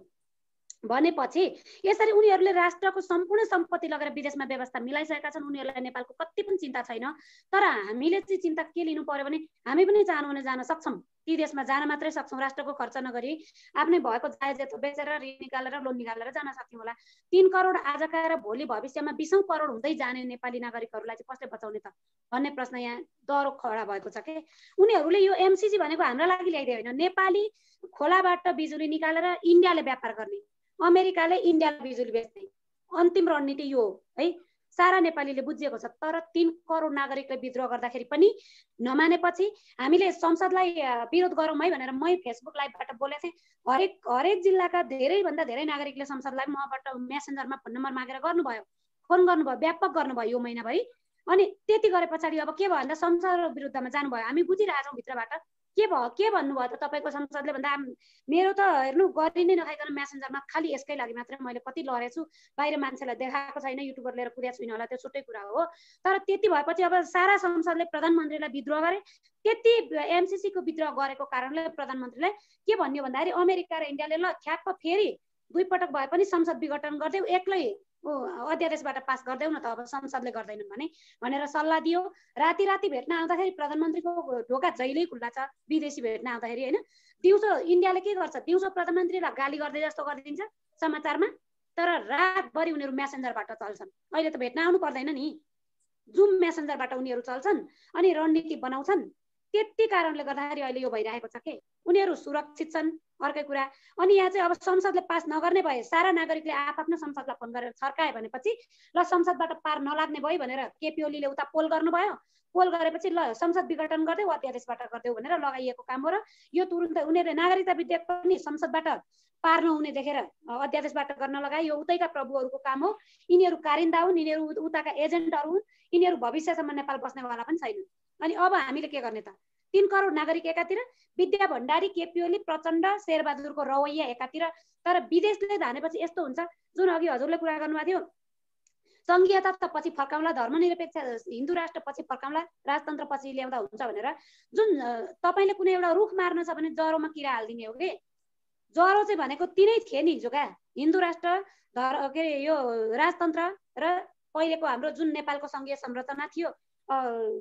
भनेपछि यसरी उनीहरूले राष्ट्रको सम्पूर्ण सम्पत्ति लगेर विदेशमा व्यवस्था मिलाइसकेका छन्। उनीहरूलाई नेपालको कति पनि चिन्ता छैन। तर हामीले चाहिँ चिन्ता के लिनु पर्यो भने हामी पनि चाहनु भने जान सक्छौँ ती देशमा जान मात्रै सक्छौँ, राष्ट्रको खर्च नगरी आफ्नै भएको जायज बेचेर ऋण निकालेर लोन निकालेर जान सक्यौँ होला। 3 करोड आजका र भोलि भविष्यमा 20औं करोड हुँदै जाने नेपाली नागरिकहरूलाई चाहिँ कसले बचाउने त भन्ने प्रश्न यहाँ डह्रो खडा भएको छ के। उनीहरूले यो एमसीसी भनेको हाम्रो लागि ल्याइदियो होइन, नेपाली खोलाबाट बिजुली निकालेर इन्डियाले व्यापार गर्ने, अमेरिकाले इन्डियालाई बिजुली बेच्ने अन्तिम रणनीति यो हो है। सारा नेपालीले बुझिएको छ। तर 3 करोड नागरिकले विद्रोह गर्दाखेरि पनि नमानेपछि हामीले संसदलाई विरोध गरौँ है भनेर मै फेसबुक लाइभबाट बोलेको थिएँ। हरेक जिल्लाका धेरैभन्दा धेरै नागरिकले संसदलाई मबाट मेसेन्जरमा फोन नम्बर मागेर गर्नुभयो, फोन गर्नुभयो, व्यापक गर्नुभयो यो महिनाभरि। अनि त्यति गरे पछाडि अब के भयो भन्दा संसद विरुद्धमा जानुभयो। हामी बुझिरहेछौँ भित्रबाट के भयो, के भन्नुभयो त तपाईँको संसदले भन्दा मेरो त हेर्नु गरि नै नखाइकन मेसेन्जरमा खालि यसकै लागि मात्रै मैले कति लडेछु, बाहिर मान्छेलाई देखाएको छैन, युट्युबर लिएर कुदेको छुइनँ होला, त्यो छुट्टै कुरा हो। तर त्यति भएपछि अब सारा संसदले प्रधानमन्त्रीलाई विद्रोह गरे। त्यति एमसीसी को विद्रोह गरेको कारणले प्रधानमन्त्रीले के भन्यो भन्दाखेरि अमेरिका र इन्डियाले ल ठ्याक्क फेरि 2 पटक भए पनि संसद विघटन गर्दै एक्लै अध्यादेशबाट पास गर्दैउ न त, अब संसदले गर्दैनन् भनेर सल्लाह दियो। राति भेट्न आउँदाखेरि प्रधानमन्त्रीको ढोका जहिल्यै खुल्ला छ विदेशी भेट्न आउँदाखेरि होइन। दिउँसो इन्डियाले के गर्छ, दिउँसो प्रधानमन्त्रीलाई गाली गर्दै जस्तो गरिदिन्छ समाचारमा, तर रातभरि उनीहरू मेसेन्जरबाट चल्छन्। अहिले त भेट्न आउनु पर्दैन नि, जुम मेसेन्जरबाट उनीहरू चल्छन् अनि रणनीति बनाउँछन्। त्यति कारणले गर्दाखेरि अहिले यो भइरहेको छ के उनीहरू सुरक्षित छन्। अर्कै कुरा अनि यहाँ चाहिँ अब संसदले पास नगर्ने भए सारा नागरिकले आफ्नो संसदलाई फोन गरेर छर्काए भनेपछि ल संसदबाट पार नलाग्ने भयो भनेर केपी ओलीले उता पोल गर्नुभयो। पोल गरेपछि ल संसद विघटन गर्दै अध्यादेशबाट गर्दै भनेर लगाइएको काम हो। र यो तुरुन्तै उनीहरूले नागरिकता विधेयक पनि संसदबाट पार नहुने देखेर अध्यादेशबाट गर्न लगाए। यो उतैका प्रभुहरूको काम हो। यिनीहरू कारिन्दा हुन्, यिनीहरू उताका एजेन्टहरू हुन्, यिनीहरू भविष्यसम्म नेपाल बस्नेवाला पनि छैनन्। अनि अब हामीले के गर्ने त? 3 करोड नागरिक एकातिर, विद्या भण्डारी, केपी ओली, प्रचण्ड, शेरबहादुरको रवैया एकातिर। तर विदेशले धानेपछि यस्तो हुन्छ, जुन अघि हजुरले कुरा गर्नुभएको थियो, संघीयता त पछि फर्काउँला, धर्मनिरपेक्ष हिन्दू राष्ट्र पछि फर्काउँला, राजतन्त्र पछि ल्याउँदा हुन्छ भनेर। जुन तपाईँले कुनै एउटा रुख मार्न छ भने जरोमा किरा हालिदिने हो कि। जरो चाहिँ भनेको तिनै थिए नि हिजोका हिन्दू राष्ट्र, के अरे यो राजतन्त्र र पहिलेको हाम्रो जुन नेपालको सङ्घीय संरचना थियो,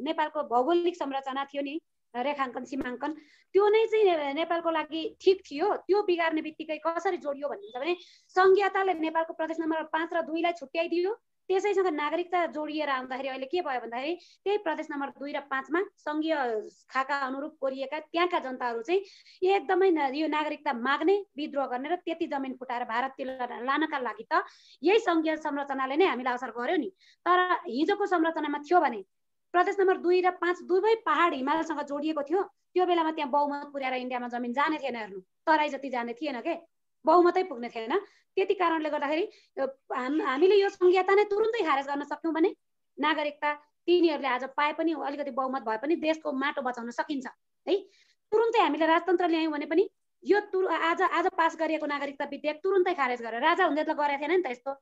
नेपालको भौगोलिक संरचना थियो नि, रेखाङ्कन सीमाङ्कन, त्यो नै चाहिँ नेपालको लागि ठिक थियो। त्यो बिगार्ने बित्तिकै कसरी जोडियो भनिन्छ भने संघीयताले नेपालको प्रदेश नम्बर 5 र 2 लाई छुट्याइदियो। त्यसैसँग नागरिकता जोडिएर आउँदाखेरि अहिले के भयो भन्दाखेरि त्यही प्रदेश नम्बर 2 र 5 मा संघीय खाका अनुरूप कोरिएका त्यहाँका जनताहरू चाहिँ एकदमै यो नागरिकता माग्ने, विद्रोह गर्ने र त्यति जमिन फुटाएर भारततिर लानका लागि त यही संघीय संरचनाले नै हामीलाई असर गर्यो नि। तर हिजोको संरचनामा थियो भने प्रदेश नम्बर 2 र 5 दुवै पहाड हिमालसँग जोडिएको थियो। त्यो बेलामा त्यहाँ बहुमत पुर्याएर इन्डियामा जमिन जाने थिएन, हेर्नु तराई जति जाने थिएन के, बहुमतै पुग्ने थिएन। त्यति कारणले गर्दाखेरि हामीले यो संघीयता नै तुरुन्तै खारेज गर्न सक्यौँ भने नागरिकता तिनीहरूले आज पाए पनि अलिकति बहुमत भए पनि देशको माटो बचाउन सकिन्छ है। तुरुन्तै हामीले राजतन्त्र ल्यायौँ भने पनि यो आज पास गरिएको नागरिकता विधेयक तुरुन्तै खारेज गरेर, राजा हुँदै त गरेको थिएन नि त, यस्तो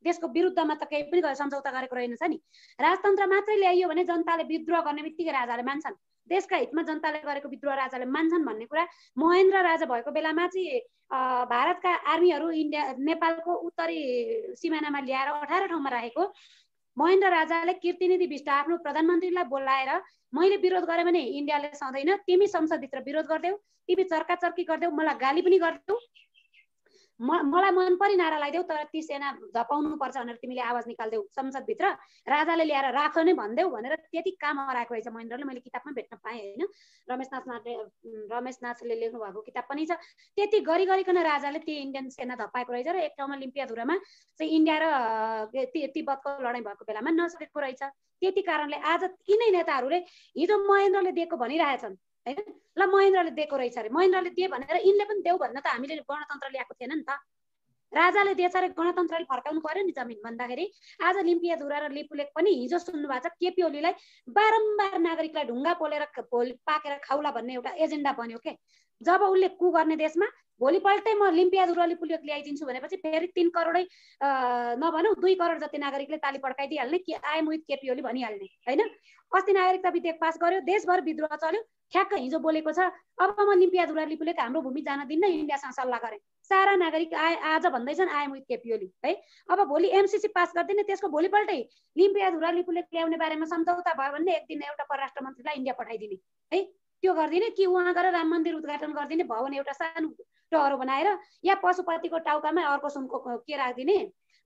देशको विरुद्धमा त केही पनि सम्झौता गरेको रहेनछ नि। राजतन्त्र मात्रै ल्याइयो भने जनताले विद्रोह गर्ने बित्तिकै राजाले मान्छन्, देशका हितमा जनताले गरेको विद्रोह राजाले मान्छन् भन्ने कुरा। महेन्द्र राजा भएको बेलामा चाहिँ भारतका आर्मीहरू नेपालको उत्तरी सिमानामा ल्याएर 18 ठाउँमा राखेको महेन्द्र राजाले कीर्तिनिधि बिष्ट आफ्नो प्रधानमन्त्रीलाई बोलाएर मैले विरोध गरेँ भने इन्डियाले सधैन, तिमी संसदभित्र विरोध गर्देऊ, तिमी चर्काचर्की गर्देऊ, मलाई गाली पनि गर्देऊ, मलाई मन परि नारा लगाइदेऊ, तर ती सेना झपाउनु पर्छ भनेर तिमीले आवाज निकाल्देऊ संसदभित्र, राजाले ल्याएर राख नै भन्देऊ भनेर त्यति काम हराएको रहेछ महेन्द्रले। मैले किताबमा भेट्न पाएँ होइन, रमेश नाथले लेख्नु भएको किताब पनि छ। त्यति गरिकन राजाले ती इन्डियन सेना धपाएको रहेछ र एक ठाउँमा लिम्पियाधुरामा चाहिँ इन्डिया र तिब्बतको लडाइँ भएको बेलामा नसकेको रहेछ। त्यति कारणले आज यिनै नेताहरूले हिजो महेन्द्रले दिएको भनिरहेछन् हैन, ल महेन्द्रले दिएको रहेछ अरे, महेन्द्रले दिए भनेर यिनले पनि देऊ भन्न त हामीले गणतन्त्र ल्याएको थिएन नि त। राजाले दिएछ अरे गणतन्त्रले फर्काउनु पर्यो नि जमिन भन्दाखेरि आज लिम्पियाधुरा र लिपुलेक पनि हिजो सुन्नु भएको छ केपी ओलीलाई बारम्बार नागरिकलाई ढुङ्गा पोलेर पाकेर खाउला भन्ने एउटा एजेन्डा बन्यो के। जब उसले कु गर्ने देशमा भोलिपल्टै म लिम्पियाधुरा लिपुलेक ल्याइदिन्छु भनेपछि फेरि 3 करोडै नभनौँ 2 करोड जति नागरिकले ताली पड्काइदिइहाल्ने, कि आए मुहित केपी ओली भनिहाल्ने होइन। अस्ति नागरिकता विधेयक पास गर्यो, देशभर विद्रोह चल्यो, ठ्याक्क हिजो बोलेको छ अब म लिम्पियाधुरा लिपुलेक हाम्रो भूमि जान दिन्न, इन्डियासँग सल्लाह गरेँ। सारा नागरिक आज भन्दैछन् आए मुहित केपी ओली है। अब भोलि एमसीसी पास गर्दैन, त्यसको भोलिपल्टै लिम्पियाधुरा लिपुलेक ल्याउने बारेमा सम्झौता भयो भने एक दिन एउटा परराष्ट्र मन्त्रीलाई इन्डिया पठाइदिने है। त्यो गरिदिने कि उहाँ गएर राम मन्दिर उद्घाटन गरिदिने भवन एउटा सानो टहरो बनाएर या पशुपतिको टाउकामा अर्को सुनको के राखिदिने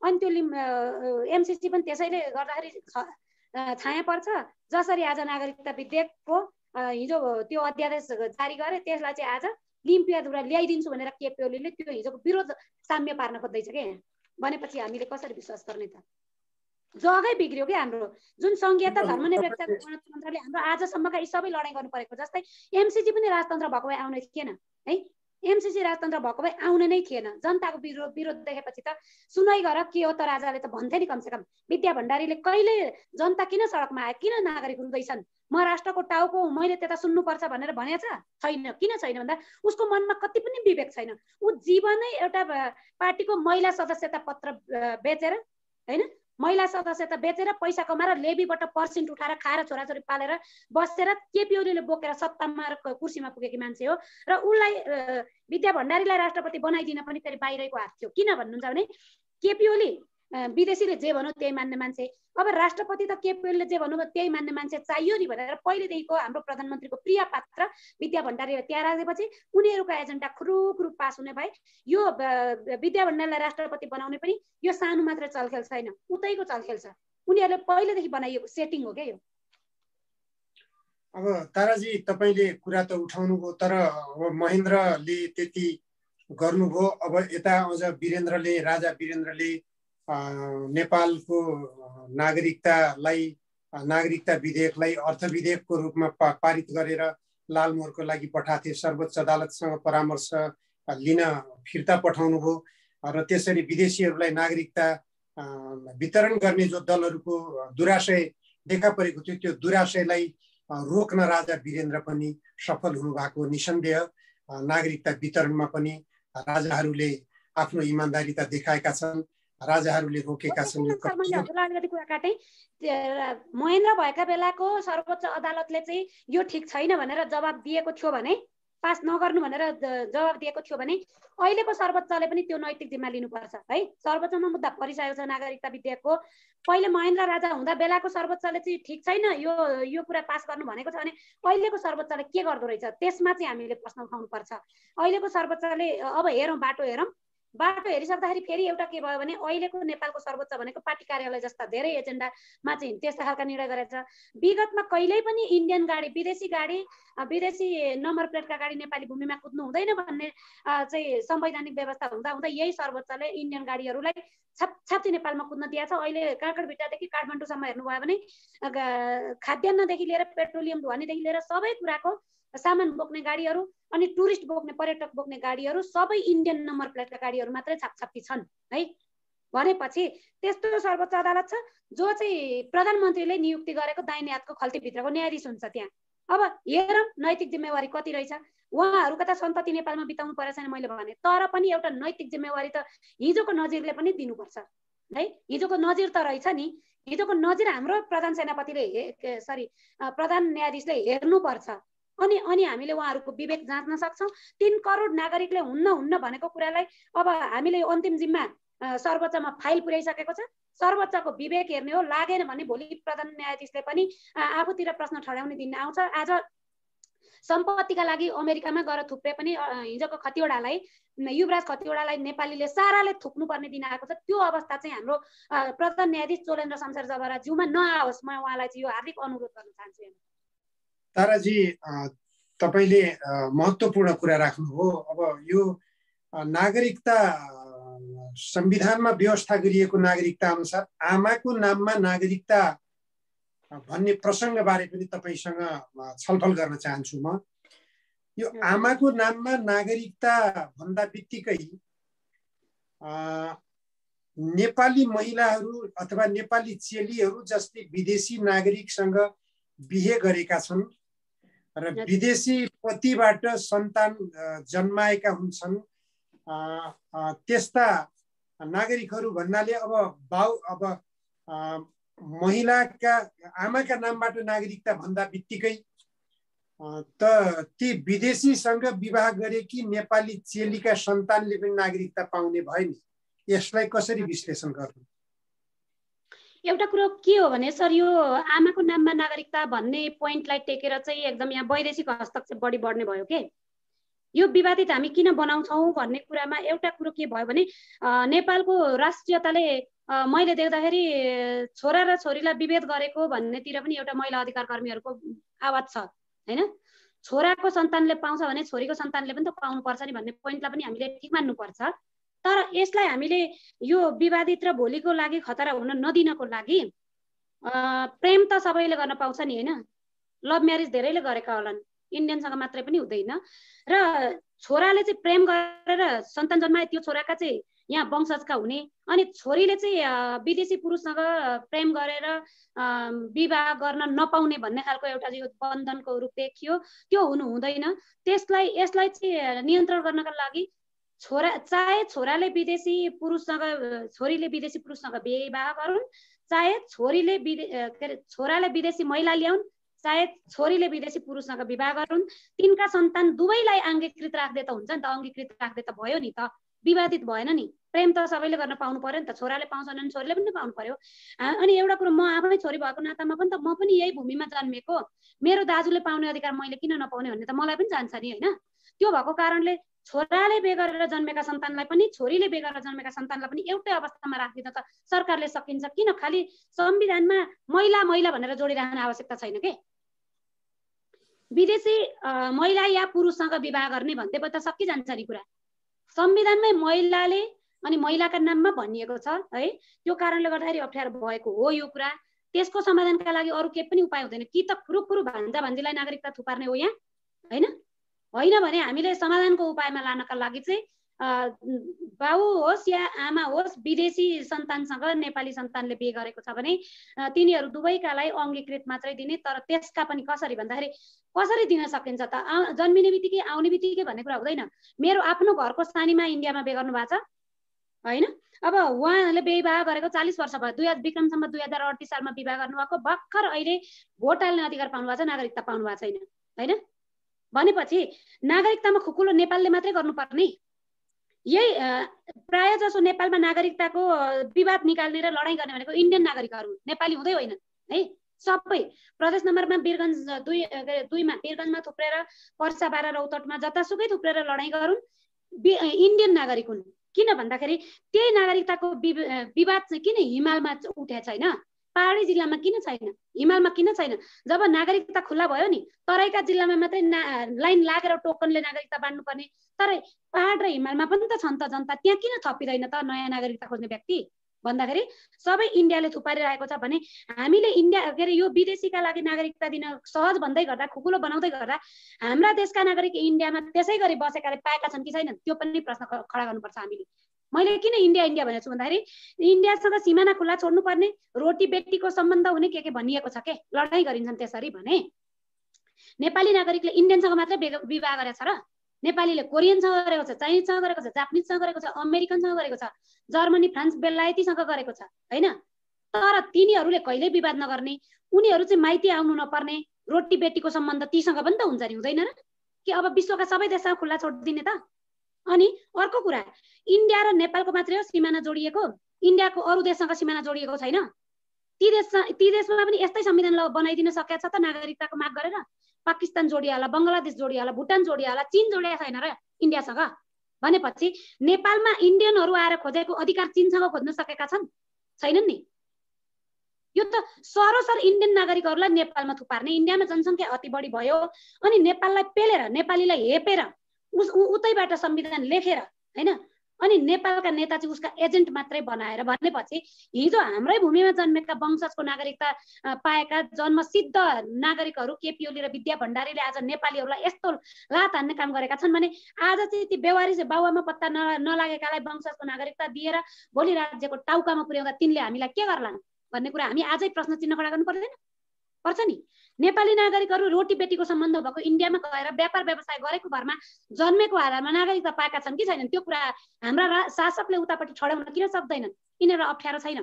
अनि त्यो एमसीसी पनि त्यसैले गर्दाखेरि छाया पर्छ। जसरी आज नागरिकता विधेयकको हिजो त्यो अध्यादेश जारी गरे त्यसलाई चाहिँ आज लिम्पियाद्वारा ल्याइदिन्छु भनेर केपी ओलीले त्यो हिजोको विरोध साम्य पार्न खोज्दैछ के भनेपछि हामीले कसरी विश्वास गर्ने त? जगै बिग्रियो कि हाम्रो जुन संघीयता धर्मनिरपेक्षताको गणतन्त्रले हाम्रो आजसम्मका यी सबै लडाइँ गर्नु परेको। जस्तै एमसीसी पनि राजतन्त्र भएको भए आउने थिएन है, एमसीसी राजतन्त्र भएको भए आउने नै थिएन। जनताको विरोध देखेपछि त सुनाइ गर के हो त राजाले त भन्थे नि कमसेकम। विद्या भण्डारीले कहिले जनता किन सडकमा आयो, किन नागरिक रुँदैछन्, म राष्ट्रको टाउको हुँ, मैले त्यता सुन्नुपर्छ भनेर भनेछ छैन। किन छैन भन्दा उसको मनमा कति पनि विवेक छैन। ऊ जीवनै एउटा पार्टीको महिला सदस्यता पत्र बेचेर हैन, महिला सदस्यता बेचेर पैसा कमाएर लेबीबाट पर्सेन्ट उठाएर खाएर छोराछोरी पालेर बसेर केपी ओलीले बोकेर सत्तामा कुर्सीमा पुगेकी मान्छे हो। र उसलाई विद्या भण्डारीलाई राष्ट्रपति बनाइदिन पनि फेरि बाहिरको हात थियो। किन भन्नुहुन्छ भने केपी ओली विदेशीले जे भन्यो त्यही मान्ने मान्छे, अब राष्ट्रपति त केपी ओलीले जे भन्नुभयो त्यही मान्ने मान्छे चाहियो नि भनेर पहिलेदेखिको हाम्रो प्रधानमन्त्रीको प्रिय पात्र विद्या भण्डारीलाई त्यहाँ राखेपछि उनीहरूको एजेन्डा खुरुखुरु पास हुने भए यो विद्या भण्डारीलाई राष्ट्रपति बनाउने पनि यो सानो मात्र चलखेल छैन, उतैको चलखेल छ। उनीहरूले पहिलेदेखि बनाइएको सेटिङ हो क्या यो। अब ताराजी तपाईँले कुरा त उठाउनुभयो, तर अब महेन्द्रले त्यति गर्नुभयो। अब यता अझ वीरेन्द्रले, राजा वीरेन्द्रले नेपालको नागरिकता विधेयकलाई अर्थ विधेयकको रूपमा पारित गरेर लालमोहरको लागि पठाथे। सर्वोच्च अदालतसँग परामर्श लिन फिर्ता पठाउनुभयो र त्यसरी विदेशीहरूलाई नागरिकता वितरण गर्ने जो दलहरूको दुराशय देखा परेको थियो त्यो दुराशयलाई रोक्न राजा वीरेन्द्र पनि सफल हुनुभएको निसन्देह। नागरिकता वितरणमा पनि राजाहरूले आफ्नो इमानदारीता देखाएका छन्, राजाहरूले रोकेका छन्। महेन्द्र भएका बेलाको सर्वोच्च अदालतले चाहिँ यो ठिक छैन भनेर जवाब दिएको थियो भने, पास नगर्नु भनेर जवाब दिएको थियो भने अहिलेको सर्वोच्चले पनि त्यो नैतिक जिम्मा लिनुपर्छ है। सर्वोच्चमा मुद्दा परिसकेको छ नागरिकता विधेयकको। पहिले महेन्द्र राजा हुँदा बेलाको सर्वोच्चले चाहिँ ठिक छैन यो कुरा पास गर्नु भनेको छ भने अहिलेको सर्वोच्चले के गर्दो रहेछ त्यसमा चाहिँ हामीले प्रश्न उठाउनु पर्छ। अहिलेको सर्वोच्चले अब हेरौँ, बाटो हेरौँ, बाटो हेरिसक्दाखेरि फेरि एउटा के भयो भने अहिलेको नेपालको सर्वोच्च भनेको पार्टी कार्यालय जस्ता धेरै एजेन्डामा चाहिँ त्यस्ता खालका निर्णय गरेछ। विगतमा कहिल्यै पनि इन्डियन गाडी, विदेशी नम्बर प्लेटका गाडी नेपाली भूमिमा कुद्नु हुँदैन भन्ने चाहिँ संवैधानिक व्यवस्था हुँदा हुँदा यही सर्वोच्चले इन्डियन गाडीहरूलाई छापछाप्ती नेपालमा कुद्न दिएको छ। अहिले काँकडभिट्टादेखि काठमाडौँसम्म हेर्नुभयो भने खाद्यान्नदेखि लिएर पेट्रोलियम ढुवानीदेखि लिएर सबै कुराको सामान बोक्ने गाडीहरू अनि टुरिस्ट बोक्ने, पर्यटक बोक्ने गाडीहरू सबै इन्डियन नम्बर प्लेटका गाडीहरू मात्रै छापछाप्ती छन् है। भनेपछि त्यस्तो सर्वोच्च अदालत छ जो चाहिँ प्रधानमन्त्रीले नियुक्ति गरेको दाहिने हातको खल्तीभित्रको न्यायाधीश हुन्छ त्यहाँ। अब हेरौँ नैतिक जिम्मेवारी कति रहेछ। उहाँहरूको त सन्तति नेपालमा बिताउनु परेको छैन मैले भने, तर पनि एउटा नैतिक जिम्मेवारी त हिजोको नजिरले पनि दिनुपर्छ है। हिजोको नजिर त रहेछ नि, हिजोको नजिर हाम्रो प्रधान सेनापतिले प्रधान न्यायाधीशले हेर्नुपर्छ। अनि हामीले उहाँहरूको विवेक जाँच्न सक्छौँ। 3 करोड नागरिकले हुन्न भनेको कुरालाई अब हामीले अन्तिम जिम्मा सर्वोच्चमा फाइल पुर्याइसकेको छ। सर्वोच्चको विवेक हेर्ने हो। लागेन भने भोलि प्रधान न्यायाधीशले पनि आफूतिर प्रश्न ठड्याउने दिन आउँछ। आज सम्पत्तिका लागि अमेरिकामा गएर थुप्रे पनि हिजोको खतिवडालाई, युवराज खतिवडालाई नेपालीले साराले थुक्नुपर्ने दिन आएको छ। त्यो अवस्था चाहिँ हाम्रो प्रधान न्यायाधीश चोलेन्द्र शमशेर जबराज्यूमा नआओस्, म उहाँलाई चाहिँ यो हार्दिक अनुरोध गर्न चाहन्छु। ताराजी तपाईँले महत्त्वपूर्ण कुरा राख्नुभयो। अब यो नागरिकता संविधानमा व्यवस्था गरिएको नागरिकता अनुसार आमाको नाममा नागरिकता भन्ने प्रसङ्गबारे पनि तपाईँसँग छलफल गर्न चाहन्छु म। यो आमाको नाममा नागरिकता भन्दा बित्तिकै नेपाली महिलाहरू अथवा नेपाली चेलीहरू जस्तै विदेशी नागरिकसँग बिहे गरेका छन् र विदेशी पतिबाट सन्तान जन्माएका हुन्छन्, त्यस्ता नागरिकहरू भन्नाले अब महिलाका आमाका नामबाट नागरिकता भन्दा बित्तिकै त ती विदेशीसँग विवाह गरेकी नेपाली चेलीका सन्तानले पनि नागरिकता पाउने भयो नि। यसलाई कसरी विश्लेषण गर्नु? एउटा कुरो के हो भने सर, यो आमाको नाममा नागरिकता भन्ने पोइन्टलाई टेकेर चाहिँ एकदम यहाँ वैदेशिक हस्तक्षेप बढी बढ्ने भयो के। यो विवादित हामी किन बनाउँछौँ भन्ने कुरामा एउटा कुरो के भयो भने नेपालको राष्ट्रियताले मैले देख्दाखेरि छोरा र छोरीलाई विभेद गरेको भन्नेतिर पनि एउटा महिला अधिकार कर्मीहरूको आवाज छ हैन। छोराको सन्तानले पाउँछ भने छोरीको सन्तानले पनि त पाउनुपर्छ नि भन्ने पोइन्टलाई पनि हामीले ठिक मान्नुपर्छ। तर यसलाई हामीले यो विवादित र भोलिको लागि खतरा हुन नदिनको लागि प्रेम त सबैले गर्न पाउँछ नि हैन। लभ म्यारेज धेरैले गरेका होलान्, इन्डियनसँग मात्रै पनि हुँदैन। र छोराले चाहिँ प्रेम गरेर सन्तान जन्माए त्यो छोराका चाहिँ यहाँ वंशजका हुने, अनि छोरीले चाहिँ विदेशी पुरुषसँग प्रेम गरेर विवाह गर्न नपाउने भन्ने खालको एउटा यो बन्धनको रूप देखियो। त्यो हुनु हुँदैन। यसलाई चाहिँ नियन्त्रण गर्नका लागि चाहे छोराले विदेशी पुरुषसँग छोरीले विदेशी पुरुषसँग विवाह गरून्, चाहे छोराले विदेशी महिला ल्याउन्, चाहे छोरीले विदेशी पुरुषसँग विवाह गरून्, तिनका सन्तान दुवैलाई अङ्गीकृत राख्दै त हुन्छ नि त। अङ्गीकृत राख्दै त भयो नि त, विवादित भएन नि। प्रेम त सबैले गर्न पाउनु पर्यो नि त। छोराले पाउँछन् भने छोरीले पनि पाउनु पर्यो। अनि एउटा कुरो, म आफै छोरी भएको नातामा पनि त म पनि यही भूमिमा जन्मेको, मेरो दाजुले पाउने अधिकार मैले किन नपाउने भन्ने त मलाई पनि जान्छ नि हैन। त्यो भएको कारणले छोराले बे गरेर जन्मेका सन्तानलाई पनि छोरीले बे गरेर जन्मेका सन्तानलाई पनि एउटै अवस्थामा राख्दिन त सरकारले सकिन्छ किन? खालि संविधानमा महिला महिला भनेर जोडिराख्ने आवश्यकता छैन के। विदेशी महिला या पुरुषसँग विवाह गर्ने भन्दै त सकिजान्छ नि कुरा। संविधानमै महिलाले अनि महिलाका नाममा भनिएको छ है। त्यो कारणले गर्दाखेरि अप्ठ्यारो भएको हो यो कुरा। त्यसको समाधानका लागि अरू केही पनि उपाय हुँदैन कि त खुरुखुरु भान्जा भान्जीलाई नागरिकता थुपार्ने हो यहाँ हैन। होइन भने हामीले समाधानको उपायमा लानका लागि चाहिँ बाउ होस् या आमा होस् विदेशी सन्तानसँग नेपाली सन्तानले बिहे गरेको छ भने तिनीहरू दुवैकालाई अङ्गीकृत मात्रै दिने। तर त्यसका पनि कसरी भन्दाखेरि कसरी दिन सकिन्छ त? जन्मिने बित्तिकै आउने बित्तिकै भन्ने कुरा हुँदैन। मेरो आफ्नो घरको सानीमा इन्डियामा बिहे गर्नु भएको छ हैन। अब उहाँले विवाह गरेको 40 वर्ष भयो। विक्रमसम्म 2038 सालमा विवाह गर्नुभएको, भर्खर अहिले भोट हाल्ने अधिकार पाउनु भएको छ, नागरिकता पाउनु भएको छैन हैन। भनेपछि नागरिकतामा खुकुलो नेपालले मात्रै गर्नुपर्ने? यही प्राय जसो नेपालमा नागरिकताको विवाद निकाल्ने र लडाइँ गर्ने भनेको इन्डियन नागरिकहरू, नेपाली हुँदै होइनन् है। सबै प्रदेश नम्बरमा वीरगञ्ज 2मा वीरगञ्जमा थुप्रेर, पर्सा 12 रौतटमा जतासुकै थुप्रेर लडाइँ गरून्, इन्डियन नागरिक हुन्। किन भन्दाखेरि त्यही नागरिकताको विवाद चाहिँ किन हिमालमा उठेको छैन, पहाडी जिल्लामा किन छैन, हिमालमा किन छैन? जब नागरिकता खुल्ला भयो नि, तराईका जिल्लामा मात्रै लाइन लागेर टोकनले नागरिकता बाँड्नुपर्ने, तर पहाड र हिमालमा पनि त छन् त जनता, त्यहाँ किन थपिँदैन त नयाँ नागरिकता खोज्ने व्यक्ति? भन्दाखेरि सबै इन्डियाले थुपारिरहेको छ भने हामीले इन्डिया के अरे यो विदेशीका लागि नागरिकता दिन सहज भन्दै गर्दा, खुकुलो बनाउँदै गर्दा हाम्रा देशका नागरिक इन्डियामा त्यसै गरी बसेकाले पाएका छन् कि छैनन्, त्यो पनि प्रश्न खडा गर्नुपर्छ हामीले। मैले किन इन्डिया इन्डिया भनेको छु भन्दाखेरि इन्डियासँग सिमाना खुल्ला छोड्नुपर्ने, रोटी बेटीको सम्बन्ध हुने के भनिएको छ के, लडाइँ गरिन्छन् त्यसरी भने नेपाली नागरिकले इन्डियनसँग मात्रै विवाह गरेको छ र? नेपालीले कोरियनसँग गरेको छ, चाइनिजसँग गरेको छ, जापानिजसँग गरेको छ, अमेरिकनसँग गरेको छ, जर्मनी फ्रान्स बेलायतीसँग गरेको छ हैन। तर तिनीहरूले कहिल्यै विवाद नगर्ने, उनीहरू चाहिँ माइती आउनु नपर्ने, रोटी बेटीको सम्बन्ध तीसँग पनि त हुन्छ नि हुँदैन र? कि अब विश्वका सबै देशसँग खुल्ला छोडिदिने त? अनि अर्को कुरा, इन्डिया र नेपालको मात्रै हो सिमाना जोडिएको, इन्डियाको अरू देशसँग सिमाना जोडिएको छैन। ती देशमा पनि यस्तै संविधान बनाइदिन सकेको छ त नागरिकताको माग गरेर? पाकिस्तान जोडियाला, बङ्गलादेश जोडियाला, भुटान जोडियाला, चीन जोडिया छैन र इन्डियासँग? भनेपछि नेपालमा इन्डियनहरू आएर खोजेको अधिकार चीनसँग खोज्न सकेका छैनन् नि। यो त सरोसर इन्डियन नागरिकहरूलाई नेपालमा थुपार्ने, इन्डियामा जनसङ्ख्या अति बढी भयो अनि नेपाललाई पेलेर, नेपालीलाई हेपेर उतैबाट संविधान लेखेर हैन, अनि नेपालका नेता चाहिँ उसका एजेन्ट मात्रै बनाएर भनेपछि हिजो हाम्रै भूमिमा जन्मेका वंशजको नागरिकता पाएका जन्मसिद्ध नागरिकहरू केपी ओली र विद्या भण्डारीले आज नेपालीहरूलाई यस्तो लात हान्ने काम गरेका छन् भने आज चाहिँ ती बेवारी बाउआमा पत्ता नलागेकालाई वंशजको नागरिकता दिएर भोलि राज्यको टाउकामा पुर्याउँदा तिनले हामीलाई के गर्लान् भन्ने कुरा हामी आजै प्रश्न चिन्ह खडा गर्नु पर्दैन? पर्छ नि। नेपाली नागरिकहरू रोटी बेटीको सम्बन्ध भएको इन्डियामा गएर व्यापार व्यवसाय गरेको भरमा जन्मेको आधारमा नागरिकता पाएका छन् कि छैनन्, त्यो कुरा हाम्रा शासकले उतापट्टि छडाउन किन सक्दैनन्? यिनीहरू अप्ठ्यारो छैन?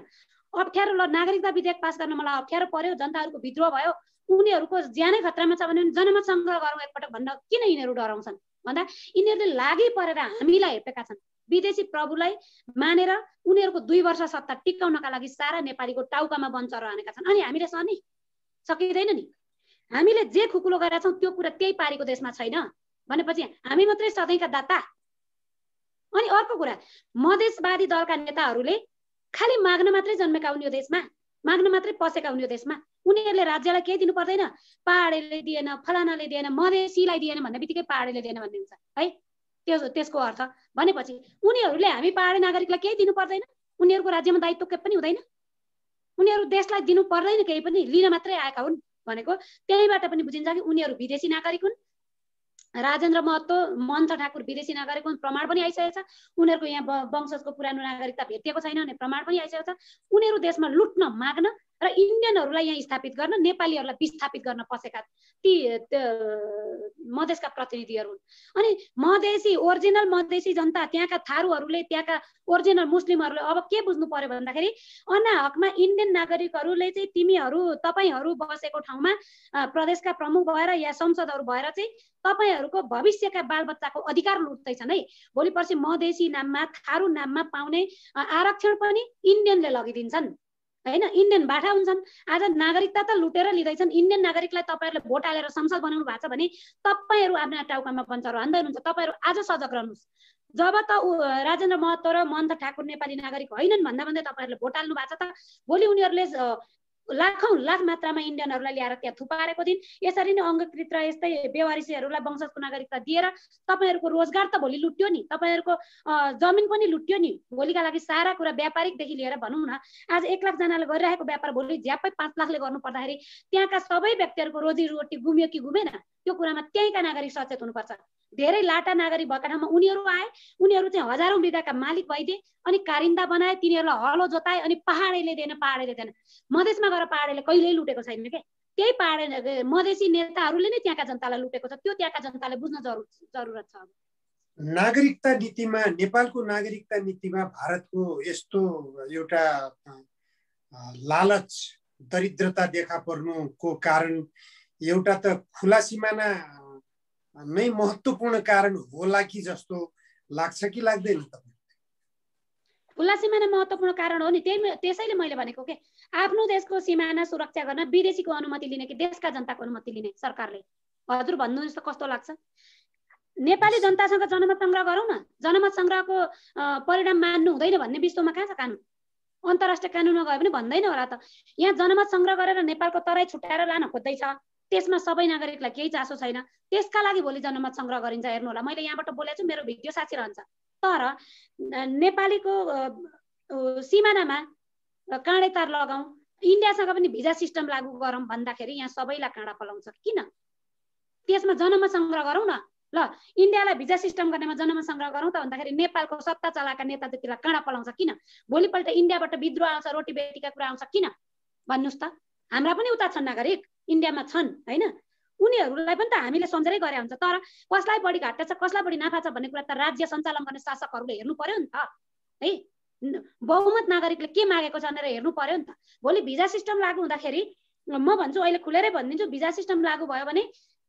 अप्ठ्यारो ल नागरिकता विधेयक पास गर्न मलाई अप्ठ्यारो पर्यो, जनताहरूको विद्रोह भयो, उनीहरूको ज्यानै खतरामा छ भने जनमत सङ्ग्रह गरौँ एकपटक भन्न किन यिनीहरू डराउँछन् भन्दा यिनीहरूले लागि परेर हामीलाई हेपेका छन्। विदेशी प्रभुलाई मानेर उनीहरूको 2 वर्ष सत्ता टिकाउनका लागि सारा नेपालीको टाउकामा बन्चरो हानेका छन्। अनि हामीले सहने सकिँदैन नि। हामीले जे खुकुलो गरेका छौँ त्यो कुरा त्यही पारीको देशमा छैन भनेपछि हामी मात्रै सधैँका दाता। अनि अर्को कुरा, मधेसवादी दलका नेताहरूले खालि माग्न मात्रै जन्मेका हुन् यो देशमा, माग्न मात्रै पसेका हुन् यो देशमा। उनीहरूले राज्यलाई केही दिनु पर्दैन, पहाडेले दिएन, फलानाले दिएन, मधेसीलाई दिएन भन्ने बित्तिकै पहाडेले दिएन भन्ने हुन्छ है। त्यसको अर्थ भनेपछि उनीहरूले हामी पहाडे नागरिकलाई केही दिनु पर्दैन, उनीहरूको राज्यमा दायित्व केही पनि हुँदैन, उनीहरू देशलाई दिनु पर्दैन केही पनि, लिन मात्रै आएका हुन् भनेको त्यहीबाट पनि बुझिन्छ कि उनीहरू विदेशी नागरिक हुन्। राजेन्द्र महतो, मन्थ ठाकुर विदेशी नागरिक हुन्, प्रमाण पनि आइसकेको छ। उनीहरूको यहाँ वंशजको पुरानो नागरिकता भेटिएको छैन भने प्रमाण पनि आइसकेको छ। उनीहरू देशमा लुट्न, माग्न र इन्डियनहरूलाई यहाँ स्थापित गर्न, नेपालीहरूलाई विस्थापित गर्न पसेका ती मधेसका प्रतिनिधिहरू हुन्। अनि मधेसी, ओरिजिनल मधेसी जनता, त्यहाँका थारूहरूले, त्यहाँका ओरिजिनल मुस्लिमहरूले अब के बुझ्नु पर्यो भन्दाखेरि अनाहकमा इन्डियन नागरिकहरूले चाहिँ तपाईँहरू बसेको ठाउँमा प्रदेशका प्रमुख भएर या संसदहरू भएर चाहिँ तपाईँहरूको भविष्यका बालबच्चाको अधिकार लुट्दैछन् है। भोलि पर्सि मधेसी नाममा, थारू नाममा पाउने आरक्षण पनि इन्डियनले लगिदिन्छन् हैन। इन्डियन बाठा हुन्छन्। आज नागरिकता त लुटेर लिँदैछन्। इन्डियन नागरिकलाई तपाईँहरूले भोट हालेर संसद बनाउनु भएको छ भने तपाईँहरू आफ्ना टाउकामा बन्चरो हान्दै हुनुहुन्छ। तपाईँहरू आज सजग रहनुहोस्। जब त राजेन्द्र महतो र मन्थ ठाकुर नेपाली नागरिक होइनन् भन्दा भन्दै तपाईँहरूले भोट हाल्नु भएको छ त भोलि उनीहरूले लाखौं लाख मात्रामा इन्डियनहरूलाई ल्याएर त्यहाँ थुपारेको दिन यसरी नै अङ्गकृत र यस्तै बेवारिसीहरूलाई वंशजको नागरिकता दिएर तपाईँहरूको रोजगार त भोलि लुट्यो नि, तपाईँहरूको जमिन पनि लुट्यो नि। भोलिका लागि सारा कुरा व्यापारिकदेखि लिएर भनौँ न, आज 1 लाख जनाले गरिरहेको व्यापार भोलि झ्याप्पै 5 लाखले गर्नु पर्दाखेरि त्यहाँका सबै व्यक्तिहरूको रोजीरोटी गुम्यो कि गुमेन, त्यो कुरामा त्यहीँका नागरिक सचेत हुनुपर्छ। धेरै लाटा नागरिक भएका ठाउँमा उनीहरू आए, उनीहरू चाहिँ हजारौं बिघाका मालिक भइदिए, अनि कारिन्दा बनाए, तिनीहरूलाई हलो जोताए, अनि पहाडेले दिएन, पहाडेले दिएन। मधेसमा गएर पहाडेले कहिल्यै लुटेको छैन के, त्यही पहाडे मधेसी नेताहरूले नै त्यहाँका जनतालाई लुटेको छ। त्यो त्यहाँका जनताले बुझ्न जरुरत छ। नागरिकता नीतिमा, नेपालको नागरिकता नीतिमा भारतको यस्तो एउटा लालच, दरिद्रता देखा पर्नुको कारण एउटा त खुला सिमाना नै महत्त्वपूर्ण कारण होला कि जस्तो लाग्छ कि लाग्दैन तपाईँ? खुला सिमाना महत्त्वपूर्ण कारण हो नि। त्यसैले मैले भनेको के, आफ्नो देशको सिमाना सुरक्षा गर्न विदेशीको अनुमति लिने कि देशका जनताको अनुमति लिने सरकारले? हजुर भन्नुहोस् त कस्तो लाग्छ? नेपाली जनतासँग जनमत संग्रह गरौँ न। जनमत संग्रहको परिणाम मान्नु हुँदैन भन्ने विश्वमा कहाँ छ कानुन? अन्तर्राष्ट्रिय कानुनमा गयो भने भन्दैन होला त। यहाँ जनमत संग्रह गरेर नेपालको तराई छुट्याएर लान खोज्दैछ, त्यसमा सबै नागरिकलाई केही चासो छैन, त्यसका लागि भोलि जनमत संग्रह गरिन्छ। हेर्नु होला, मैले यहाँबाट बोलेको छु, मेरो भिडियो साक्षी रहन्छ। तर नेपालीको सिमानामा काँडे तार लगाऊ, इन्डियासँग पनि भिजा सिस्टम लागू गरौँ भन्दाखेरि यहाँ सबैलाई काँडा पलाउँछ। किन? त्यसमा जनमत संग्रह गरौँ न। ल, इन्डियालाई भिजा सिस्टम गर्नेमा जनमत संग्रह गरौँ त भन्दाखेरि नेपालको सत्ता चलाएका नेता त्यतिलाई काँडा पलाउँछ। किन? भोलिपल्ट इन्डियाबाट विद्रोह आउँछ, रोटी बेटीका कुरा आउँछ। किन भन्नुहोस् त? हाम्रा पनि उता छन् नागरिक, इन्डियामा छन् हैन? उनीहरूलाई पनि त हामीले सम्झेरै गरे हुन्छ। तर कसलाई बढी घाटा छ, कसलाई बढी नाफा छ भन्ने कुरा त राज्य सञ्चालन गर्ने शासकहरूले हेर्नु पर्यो नि त है। बहुमत नागरिकले के मागेको छ भनेर हेर्नु पर्यो नि त। भोलि भिजा सिस्टम लागू हुँदाखेरि म भन्छु, अहिले खुलेरै भनिदिन्छु, भिजा सिस्टम लागू भयो भने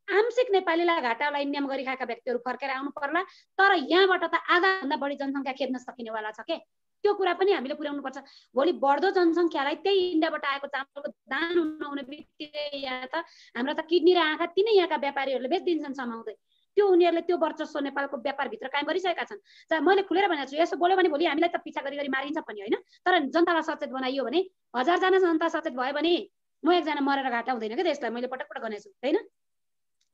आंशिक नेपालीलाई घाटा होला, इन्डियामा गरिखाएका व्यक्तिहरू फर्केर आउनु पर्ला। तर यहाँबाट त आधाभन्दा बढी जनसङ्ख्या खेद्न सकिनेवाला छ के, त्यो कुरा पनि हामीले पुर्याउनु पर्छ। भोलि बढ्दो जनसङ्ख्यालाई त्यही इन्डियाबाट आएको चामलको दान नहुने बित्तिकै यहाँ त हाम्रो त किडनी र आँखा तिनै यहाँका व्यापारीहरूले बेचिदिन्छन् समाउँदै। त्यो उनीहरूले त्यो वर्चस्व नेपालको व्यापारभित्र कायम गरिसकेका छन्। मैले खुलेर भनेको छु, यसो बोल्यो भने भोलि हामीलाई त पिछा गरी मारिन्छ पनि होइन। तर जनतालाई सचेत बनाइयो भने, 1000 जना जनता सचेत भयो भने म एकजना मरेर घाटा हुँदैन क्या देशलाई। मैले पटक पटक भनेको छु होइन।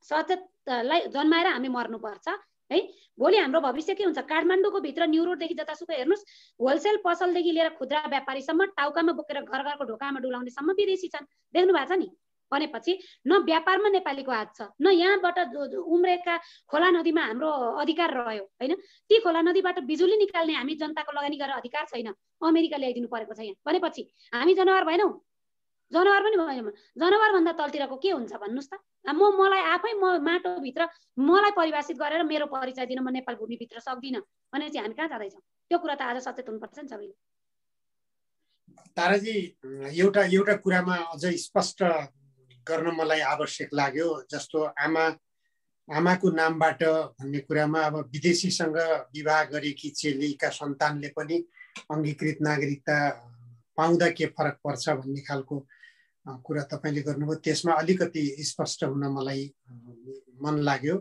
सचेतलाई जन्माएर हामी मर्नुपर्छ है। भोलि हाम्रो भविष्य के हुन्छ? काठमाडौँको भित्र न्यु रोडदेखि जतासुकै हेर्नुहोस्, होलसेल पसलदेखि लिएर खुद्रा व्यापारीसम्म टाउकामा बोकेर घर घरको ढोकामा डुलाउनेसम्म विदेशी छन्। देख्नु भएको छ नि? भनेपछि न व्यापारमा नेपालीको हात छ, न यहाँबाट उम्रेका खोला नदीमा हाम्रो अधिकार रह्यो होइन। ती खोला नदीबाट बिजुली निकाल्ने हामी जनताको लगानी गरेर अधिकार छैन, अमेरिका ल्याइदिनु परेको छ यहाँ। भनेपछि हामी जनावर भएनौँ? जनावर पनि भएनौँ। जनावर भन्दा तलतिरको के हुन्छ भन्नुहोस् त? मलाई आफै माटोभित्र मलाई परिभाषित गरेर मेरो परिचय दिन म नेपाल भूमिभित्र सक्दिनँ भने चाहिँ हामी कहाँ जाँदैछौँ? त्यो कुरा त आज सचेत हुनुपर्छ नि सबैले। ताराजी, एउटा कुरामा अझै स्पष्ट गर्न मलाई आवश्यक लाग्यो। जस्तो आमा आमाको नामबाट भन्ने कुरामा अब विदेशीसँग विवाह गरेकी चेलीका सन्तानले पनि अङ्गीकृत नागरिकता पाउँदा के फरक पर्छ भन्ने खालको कुरा तपाईँले गर्नुभयो। त्यसमा अलिकति स्पष्ट हुन मलाई मन लाग्यो।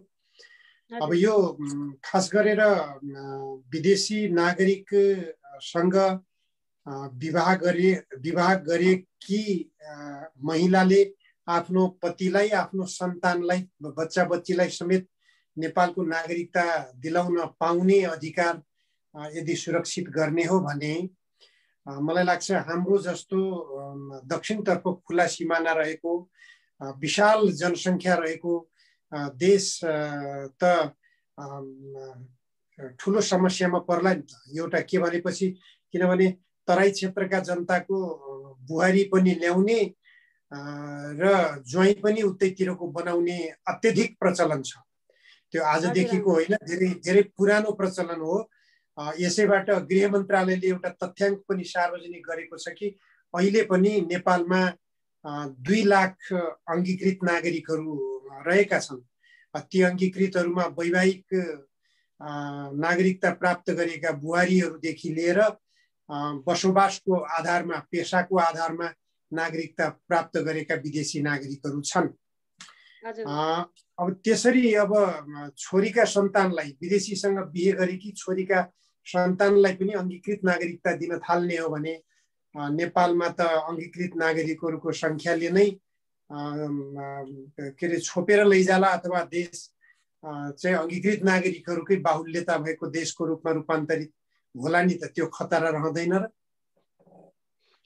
अब यो खास गरेर विदेशी नागरिकसँग विवाह गरेकी महिलाले आफ्नो पतिलाई, आफ्नो सन्तानलाई, बच्चा बच्चीलाई समेत नेपालको नागरिकता दिलाउन पाउने अधिकार यदि सुरक्षित गर्ने हो भने मलाई लाग्छ हाम्रो जस्तो दक्षिणतर्फ खुला सिमाना रहेको विशाल जनसङ्ख्या रहेको देश त ठुलो समस्यामा पर्ला नि त। एउटा के भनेपछि, किनभने तराई क्षेत्रका जनताको बुहारी पनि ल्याउने र ज्वाइँ पनि उतैतिरको बनाउने अत्यधिक प्रचलन छ। त्यो आजदेखिको होइन, धेरै धेरै पुरानो प्रचलन हो। यसैबाट गृह मन्त्रालयले एउटा तथ्याङ्क पनि सार्वजनिक गरेको छ कि अहिले पनि नेपालमा 2 लाख अङ्गीकृत नागरिकहरू रहेका छन्। ती अङ्गीकृतहरूमा वैवाहिक नागरिकता प्राप्त गरेका बुहारीहरूदेखि लिएर बसोबासको आधारमा, पेसाको आधारमा नागरिकता प्राप्त गरेका विदेशी नागरिकहरू छन्। अब त्यसरी अब छोरीका सन्तानलाई, विदेशीसँग बिहे गरेकी छोरीका सन्तानलाई पनि अङ्गीकृत नागरिकता दिन थाल्ने हो भने नेपालमा त अङ्गीकृत नागरिकहरूको सङ्ख्याले नै के अरे छोपेर लैजाला अथवा देश चाहिँ अङ्गीकृत नागरिकहरूकै बाहुल्यता भएको देशको रूपमा रूपान्तरित होला नि त। त्यो खतरा रहँदैन र?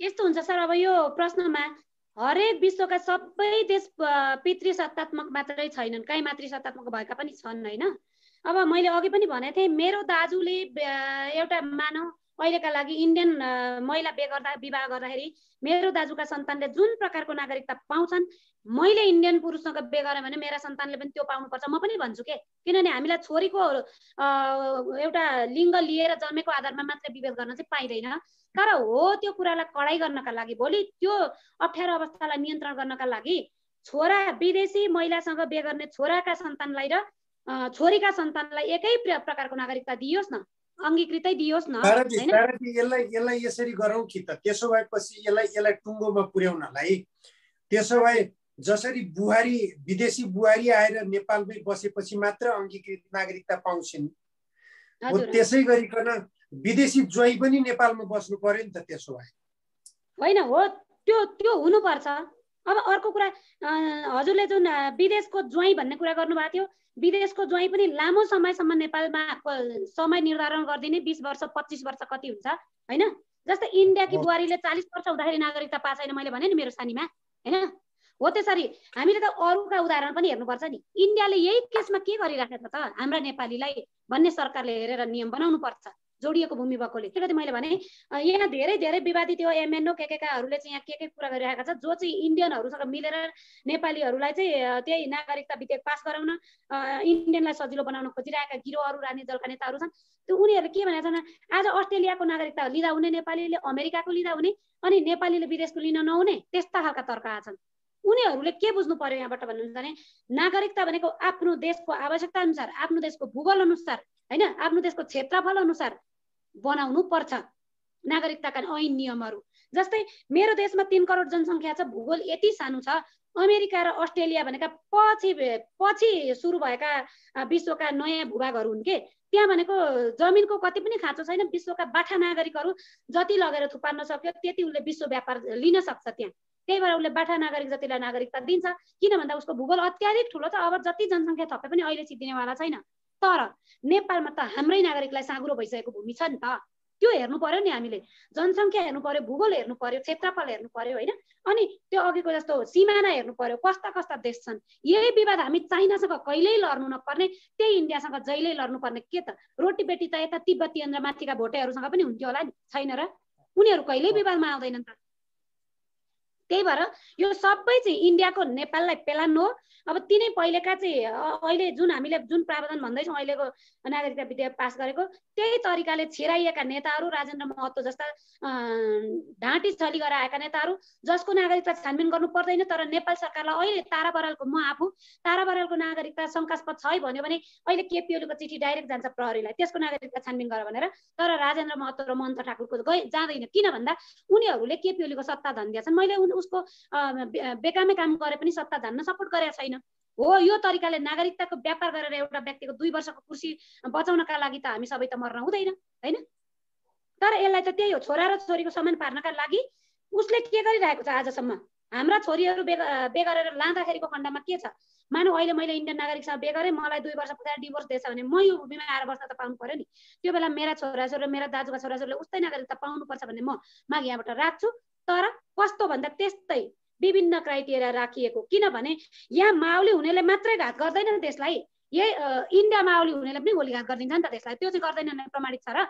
यस्तो हुन्छ सर, अब यो प्रश्नमा हरेक विश्वका सबै देश पितृसत्तात्मक मात्रै छैनन्, कहीँ मातृसत्तात्मक भएका पनि छन् होइन। अब मैले अघि पनि भनेको थिएँ, मेरो दाजुले एउटा मानव अहिलेका लागि इन्डियन महिला विवाह गर्दाखेरि मेरो दाजुका सन्तानले जुन प्रकारको नागरिकता पाउँछन्, मैले इन्डियन पुरुषसँग बिहे गरेँ भने मेरा सन्तानले पनि त्यो पाउनुपर्छ। म पनि भन्छु के, किनभने हामीलाई छोरीको एउटा लिङ्ग लिएर जन्मेको आधारमा मात्रै विभेद गर्न चाहिँ पाइँदैन। तर हो, त्यो कुरालाई कडाइ गर्नका लागि, भोलि त्यो अप्ठ्यारो अवस्थालाई नियन्त्रण गर्नका लागि छोरा विदेशी महिलासँग बिहे गर्ने छोराका सन्तानलाई र छोरीका सन्तानलाई एकै प्रकारको नागरिकता दियोस् न, अङ्गीकृतै दियोस् न। यसलाई यसरी गरौँ कि त। त्यसो भएपछि यसलाई टुङ्गोमा पुर्याउनलाई, त्यसो भए जसरी बुहारी, विदेशी बुहारी आएर नेपालमै बसेपछि मात्र अङ्गीकृत नागरिकता पाउँछिन्, हो त्यसै गरिकन विदेशी ज्वाइँ पनि नेपालमा बस्नु पर्यो नि त। त्यसो भए होइन, हो त्यो हुनुपर्छ। अब अर्को कुरा, हजुरले जुन विदेशको ज्वाइँ भन्ने कुरा गर्नुभएको थियो, विदेशको ज्वाइँ पनि लामो समयसम्म नेपालमा समय निर्धारण गरिदिने, 20 वर्ष 25 वर्ष कति हुन्छ होइन। जस्तै इन्डियाकी बुहारीले 40 वर्ष हुँदाखेरि नागरिकता पाएको छैन, मैले भने नि मेरो सानीमा होइन। हो त्यसरी हामीले त अरूका उदाहरण पनि हेर्नुपर्छ नि। इन्डियाले यही केसमा के गरिराखेको छ त हाम्रा नेपालीलाई भन्ने सरकारले हेरेर नियम बनाउनु पर्छ, जोडिएको भूमि बकोले। त्यसले मैले भने यहाँ धेरै धेरै विवादित यो एमएनओ केकेकाहरूले चाहिँ यहाँ के कुरा गरिरहेका छ, जो चाहिँ इन्डियनहरूसँग मिलेर नेपालीहरूलाई चाहिँ त्यही नागरिकता विधेयक पास गराउन, इन्डियनलाई सजिलो बनाउन खोजिरहेका गिरोहहरू, राजनीति दलका नेताहरू छन्। त्यो उनीहरूले के भनेका छन्, आज अस्ट्रेलियाको नागरिकता लिँदा हुने नेपालीले अमेरिकाको लिँदा हुने, अनि नेपालीले विदेशको लिन नहुने, त्यस्ता खालका तर्क आछन्। उनीहरूले के बुझ्नु पर्यो यहाँबाट भन्नुहुन्छ भने, नागरिकता भनेको आफ्नो देशको आवश्यकता अनुसार, आफ्नो देशको भूगोल अनुसार होइन, आफ्नो देशको क्षेत्रफल अनुसार बनाउनु पर्छ नागरिकताका ऐन नियमहरू। जस्तै मेरो देशमा 3 करोड जनसङ्ख्या छ, भूगोल यति सानो छ। अमेरिका र अस्ट्रेलिया भनेका पछि सुरु भएका विश्वका नयाँ भूभागहरू हुन् के। त्यहाँ भनेको जमिनको कति पनि खाँचो छैन। विश्वका बाठा नागरिकहरू जति लगेर थुपार्न सक्यो त्यति उसले विश्व व्यापार लिन सक्छ त्यहाँ। त्यही भएर उसले बाठा नागरिक जतिलाई नागरिकता दिन्छ, किन भन्दा उसको भूगोल अत्याधिक ठुलो छ। अब जति जनसङ्ख्या थपे पनि अहिले सिद्धिनेवाला छैन। तर नेपालमा त हाम्रै नागरिकलाई साँगुरो भइसकेको भूमि छ नि त। त्यो हेर्नु पर्यो नि, हामीले जनसङ्ख्या हेर्नु पर्यो, भूगोल हेर्नु पर्यो, क्षेत्रफल हेर्नु पर्यो होइन। अनि त्यो अघिको जस्तो सिमाना हेर्नु पर्यो, कस्ता कस्ता देश छन्। यही विवाद हामी चाइनासँग कहिल्यै लड्नु नपर्ने, त्यही इन्डियासँग जहिल्यै लड्नु पर्ने। के त रोटी बेटी त यता तिब्बतीयन र माथिका भोटेहरूसँग पनि हुन्थ्यो होला नि, छैन र? उनीहरू कहिल्यै विवादमा आउँदैनन् त। त्यही भएर यो सबै चाहिँ इन्डियाको नेपाललाई पेलान हो। अब तिनै पहिलेका चाहिँ अहिले हामीले जुन प्रावधान भन्दैछौँ अहिलेको नागरिकता विधेयक पास गरेको त्यही तरिकाले छिराइएका नेताहरू राजेन्द्र महतो जस्ता ढाँटी छली गरेर आएका नेताहरू जसको नागरिकता छानबिन गर्नु पर्दैन, तर नेपाल सरकारलाई अहिले तारा बरालको म आफू तारा बरालको नागरिकता शङ्कास्पद छ भन्यो भने अहिले केपी ओलीको चिठी डाइरेक्ट जान्छ प्रहरीलाई, त्यसको नागरिकता छानबिन गर भनेर। तर राजेन्द्र महतो र महन्त ठाकुरको जाँदैन, किन भन्दा उनीहरूले केपी ओलीको सत्ता धन्दिया छन्। मैले उसको बेकामै काम गरे पनि सत्ता धान्न सपोर्ट गरेको छैन हो। यो तरिकाले नागरिकताको व्यापार गरेर एउटा व्यक्तिको 2 वर्षको कुर्सी बचाउनका लागि त हामी सबै त मर्न हुँदैन हैन। तर यसलाई त त्यही हो, छोरा र छोरीको समान पार्नका लागि उसले के गरिरहेको छ आजसम्म। हाम्रा छोरीहरू बे गरेर लाँदाखेरिको खण्डमा के छ, मानौ अहिले मैले इन्डियन नागरिकसँग बे गरेँ, मलाई 2 वर्ष पछाडि डिभोर्स दिएछ भने म यो भूमिमा आएर बस्न त पाउनु पर्यो नि। त्यो बेला मेरा छोराछोरी र मेरा दाजुका छोराछोरीले उस्तै नागरिकता पाउनुपर्छ भन्ने म माग यहाँबाट राख्छु। तर कस्तो भन्दा त्यस्तै विभिन्न क्राइटेरिया राखिएको, किनभने यहाँ माओली हुनेले मात्रै घात गर्दैन देशलाई, यही इन्डिया माओली हुनेले पनि गोलीघात गरिदिन्छ नि त देशलाई। त्यो चाहिँ गर्दैन भने प्रमाणित छ र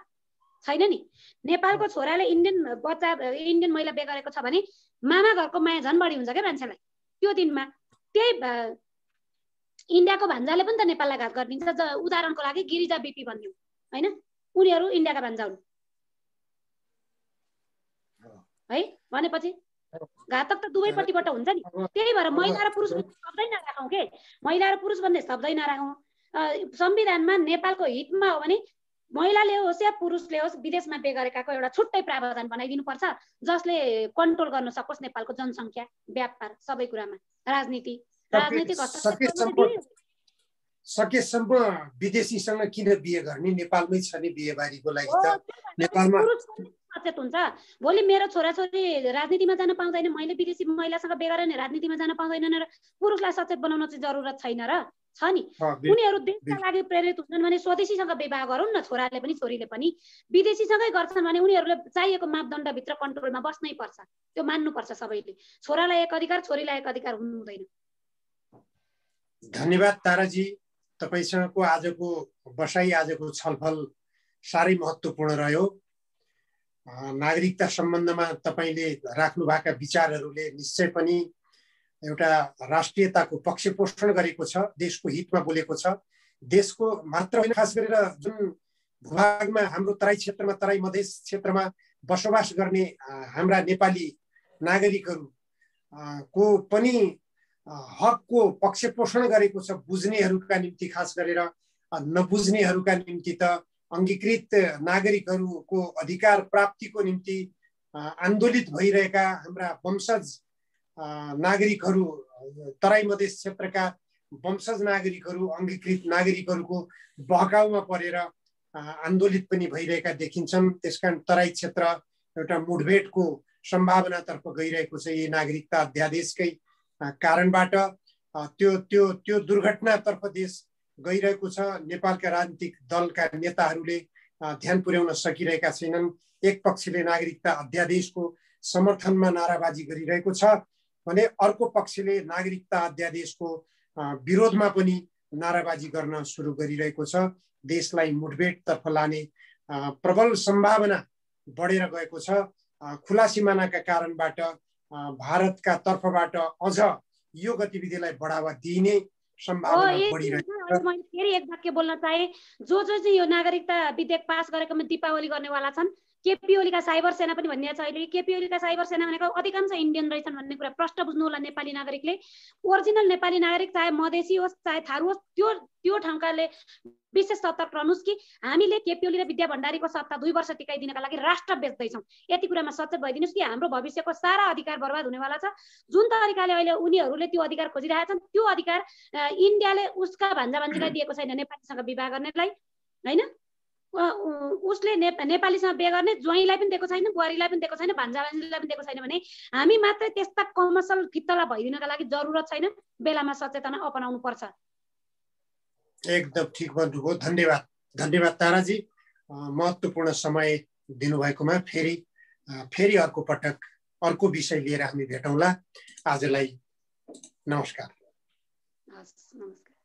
छैन नि। नेपालको छोराले इन्डियन महिला बे गरेको छ भने मामा घरको माया झन् बढी हुन्छ क्या मान्छेलाई त्यो दिनमा। त्यही इन्डियाको भान्जाले पनि त नेपाललाई घात गरिदिन्छ। उदाहरणको लागि गिरिजा बिपी भनिदिउँ हैन, उनीहरू इन्डियाका भान्जा हुन् है भनेपछि घातक त दुवैपट्टिबाट हुन्छ नि। त्यही भएर महिला र पुरुष शब्दै नराखौँ के, महिला र पुरुष भन्ने शब्दै नराखौँ। संविधानमा नेपालको हितमा हो भने महिलाले होस् या पुरुषले होस् विदेशमा बे गरेकाको एउटा छुट्टै प्रावधान बनाइदिनु पर्छ, जसले कन्ट्रोल गर्न सकोस् नेपालको जनसङ्ख्या, व्यापार, सबै कुरामा, राजनीतिक सकेसम्म विदेशीसँग किन बिहे गर्ने, नेपालमै छ नि बिहेबारीको लागि त नेपालमा सचेत हुन्छ। भोलि मेरो छोराछोरी राजनीतिमा जान पाउँदैन, मैले विदेशी महिलासँग बे गरेर राजनीतिमा जान पाउँदैनन् र पुरुषलाई सचेत बनाउन चाहिँ जरुरत छैन र छ नि। उनीहरू देशका लागि प्रेरित हुन्छन् भने स्वदेशीसँग विवाह गरौँ न, छोराले पनि छोरीले पनि। विदेशीसँगै गर्छन् भने उनीहरूले चाहिएको मापदण्डभित्र कन्ट्रोलमा बस्नै पर्छ, त्यो मान्नुपर्छ सबैले। छोरालाई एक अधिकार, छोरीलाई एक अधिकार हुनु हुँदैन। धन्यवाद ताराजी, तपाईसँगको आजको बसाई, आजको छलफल साह्रै महत्त्वपूर्ण रह्यो। नागरिकता सम्बन्धमा तपाईले राख्नुभएका विचारहरूले निश्चय पनि एउटा राष्ट्रियताको पक्ष पोषण गरेको छ, देशको हितमा बोलेको छ। देशको मात्र होइन, खास गरेर जुन भूभागमा हाम्रो तराई क्षेत्रमा, तराई मधेस क्षेत्रमा बसोबास गर्ने हाम्रा नेपाली नागरिकहरूको पनि हकको पक्ष पोषण गरेको छ। बुझ्नेहरूका निम्ति, खास गरेर नबुझ्नेहरूका निम्ति त अङ्गीकृत नागरिकहरूको अधिकार प्राप्तिको निम्ति आन्दोलित भइरहेका हाम्रा वंशज नागरिकहरू, तराई मधेस क्षेत्रका वंशज नागरिकहरू, अङ्गीकृत नागरिकहरूको बहकाउमा परेर आन्दोलित पनि भइरहेका देखिन्छन्। त्यसकारण तराई क्षेत्र एउटा मुठभेडको सम्भावनातर्फ गइरहेको छ। यी नागरिकता अध्यादेशकै कारणबाट त्यो दुर्घटनातर्फ देश गइरहेको छ। नेपालका राजनीतिक दलका नेताहरूले ध्यान पुर्याउन सकिरहेका छैनन्। एक पक्षले नागरिकता अध्यादेशको समर्थनमा नाराबाजी गरिरहेको छ भने अर्को पक्षले नागरिकता अध्यादेशको विरोधमा पनि नाराबाजी गर्न सुरु गरिरहेको छ। देशलाई मुठभेडतर्फ लाने प्रबल सम्भावना बढेर गएको छ। खुला सिमानाका कारणबाट भारतका तर्फबाट अझ यो गतिविधिलाई बढावा दिइने सम्भावना बढिरहेको छ। मैले फेरि एक वाक्य बोल्न चाहे, जो चाहिँ यो नागरिकता विधेयक पास गरेकोमा दीपावली गर्नेवाला छन्, केपी ओलीका साइबर सेना पनि भनिएको छ अहिले। केपी ओलीका साइबर सेना भनेको अधिकांश इन्डियन रहेछन् भन्ने कुरा प्रष्ट बुझ्नु होला नेपाली नागरिकले। ओरिजिनल नेपाली नागरिक चाहे मधेसी होस् चाहे थारू होस्, त्यो ठाउँकाले विशेष सतर्क रहनुहोस् कि हामीले केपी ओली र विद्या भण्डारीको सत्ता 2 वर्ष टिकाइदिनका लागि राष्ट्र बेच्दैछौँ। यति कुरामा सचेत भइदिनुहोस् कि हाम्रो भविष्यको सारा अधिकार बर्बाद हुनेवाला छ। जुन तरिकाले अहिले उनीहरूले त्यो अधिकार खोजिरहेका छन्, त्यो अधिकार इन्डियाले उसका भान्जा भान्जीलाई दिएको छैन नेपालीसँग विवाह गर्नेलाई हैन। उसले नेपालीसँग बे गर्ने ज्वाइँलाई पनि दिएको छैन, बुहारीलाई पनि दिएको छैन, भान्जा भान्जीलाई पनि दिएको छैन भने हामी मात्रै त्यस्ता कमसल फित्तला भइदिनका लागि जरुरत छैन। बेलामा सचेतना अपनाउनु पर्छ। एकदम ठिक भन्नुभयो। धन्यवाद, धन्यवाद ताराजी, महत्त्वपूर्ण समय दिनुभएकोमा। फेरि अर्को पटक अर्को विषय लिएर हामी भेटौँला। आजलाई नमस्कार। नमस्कार।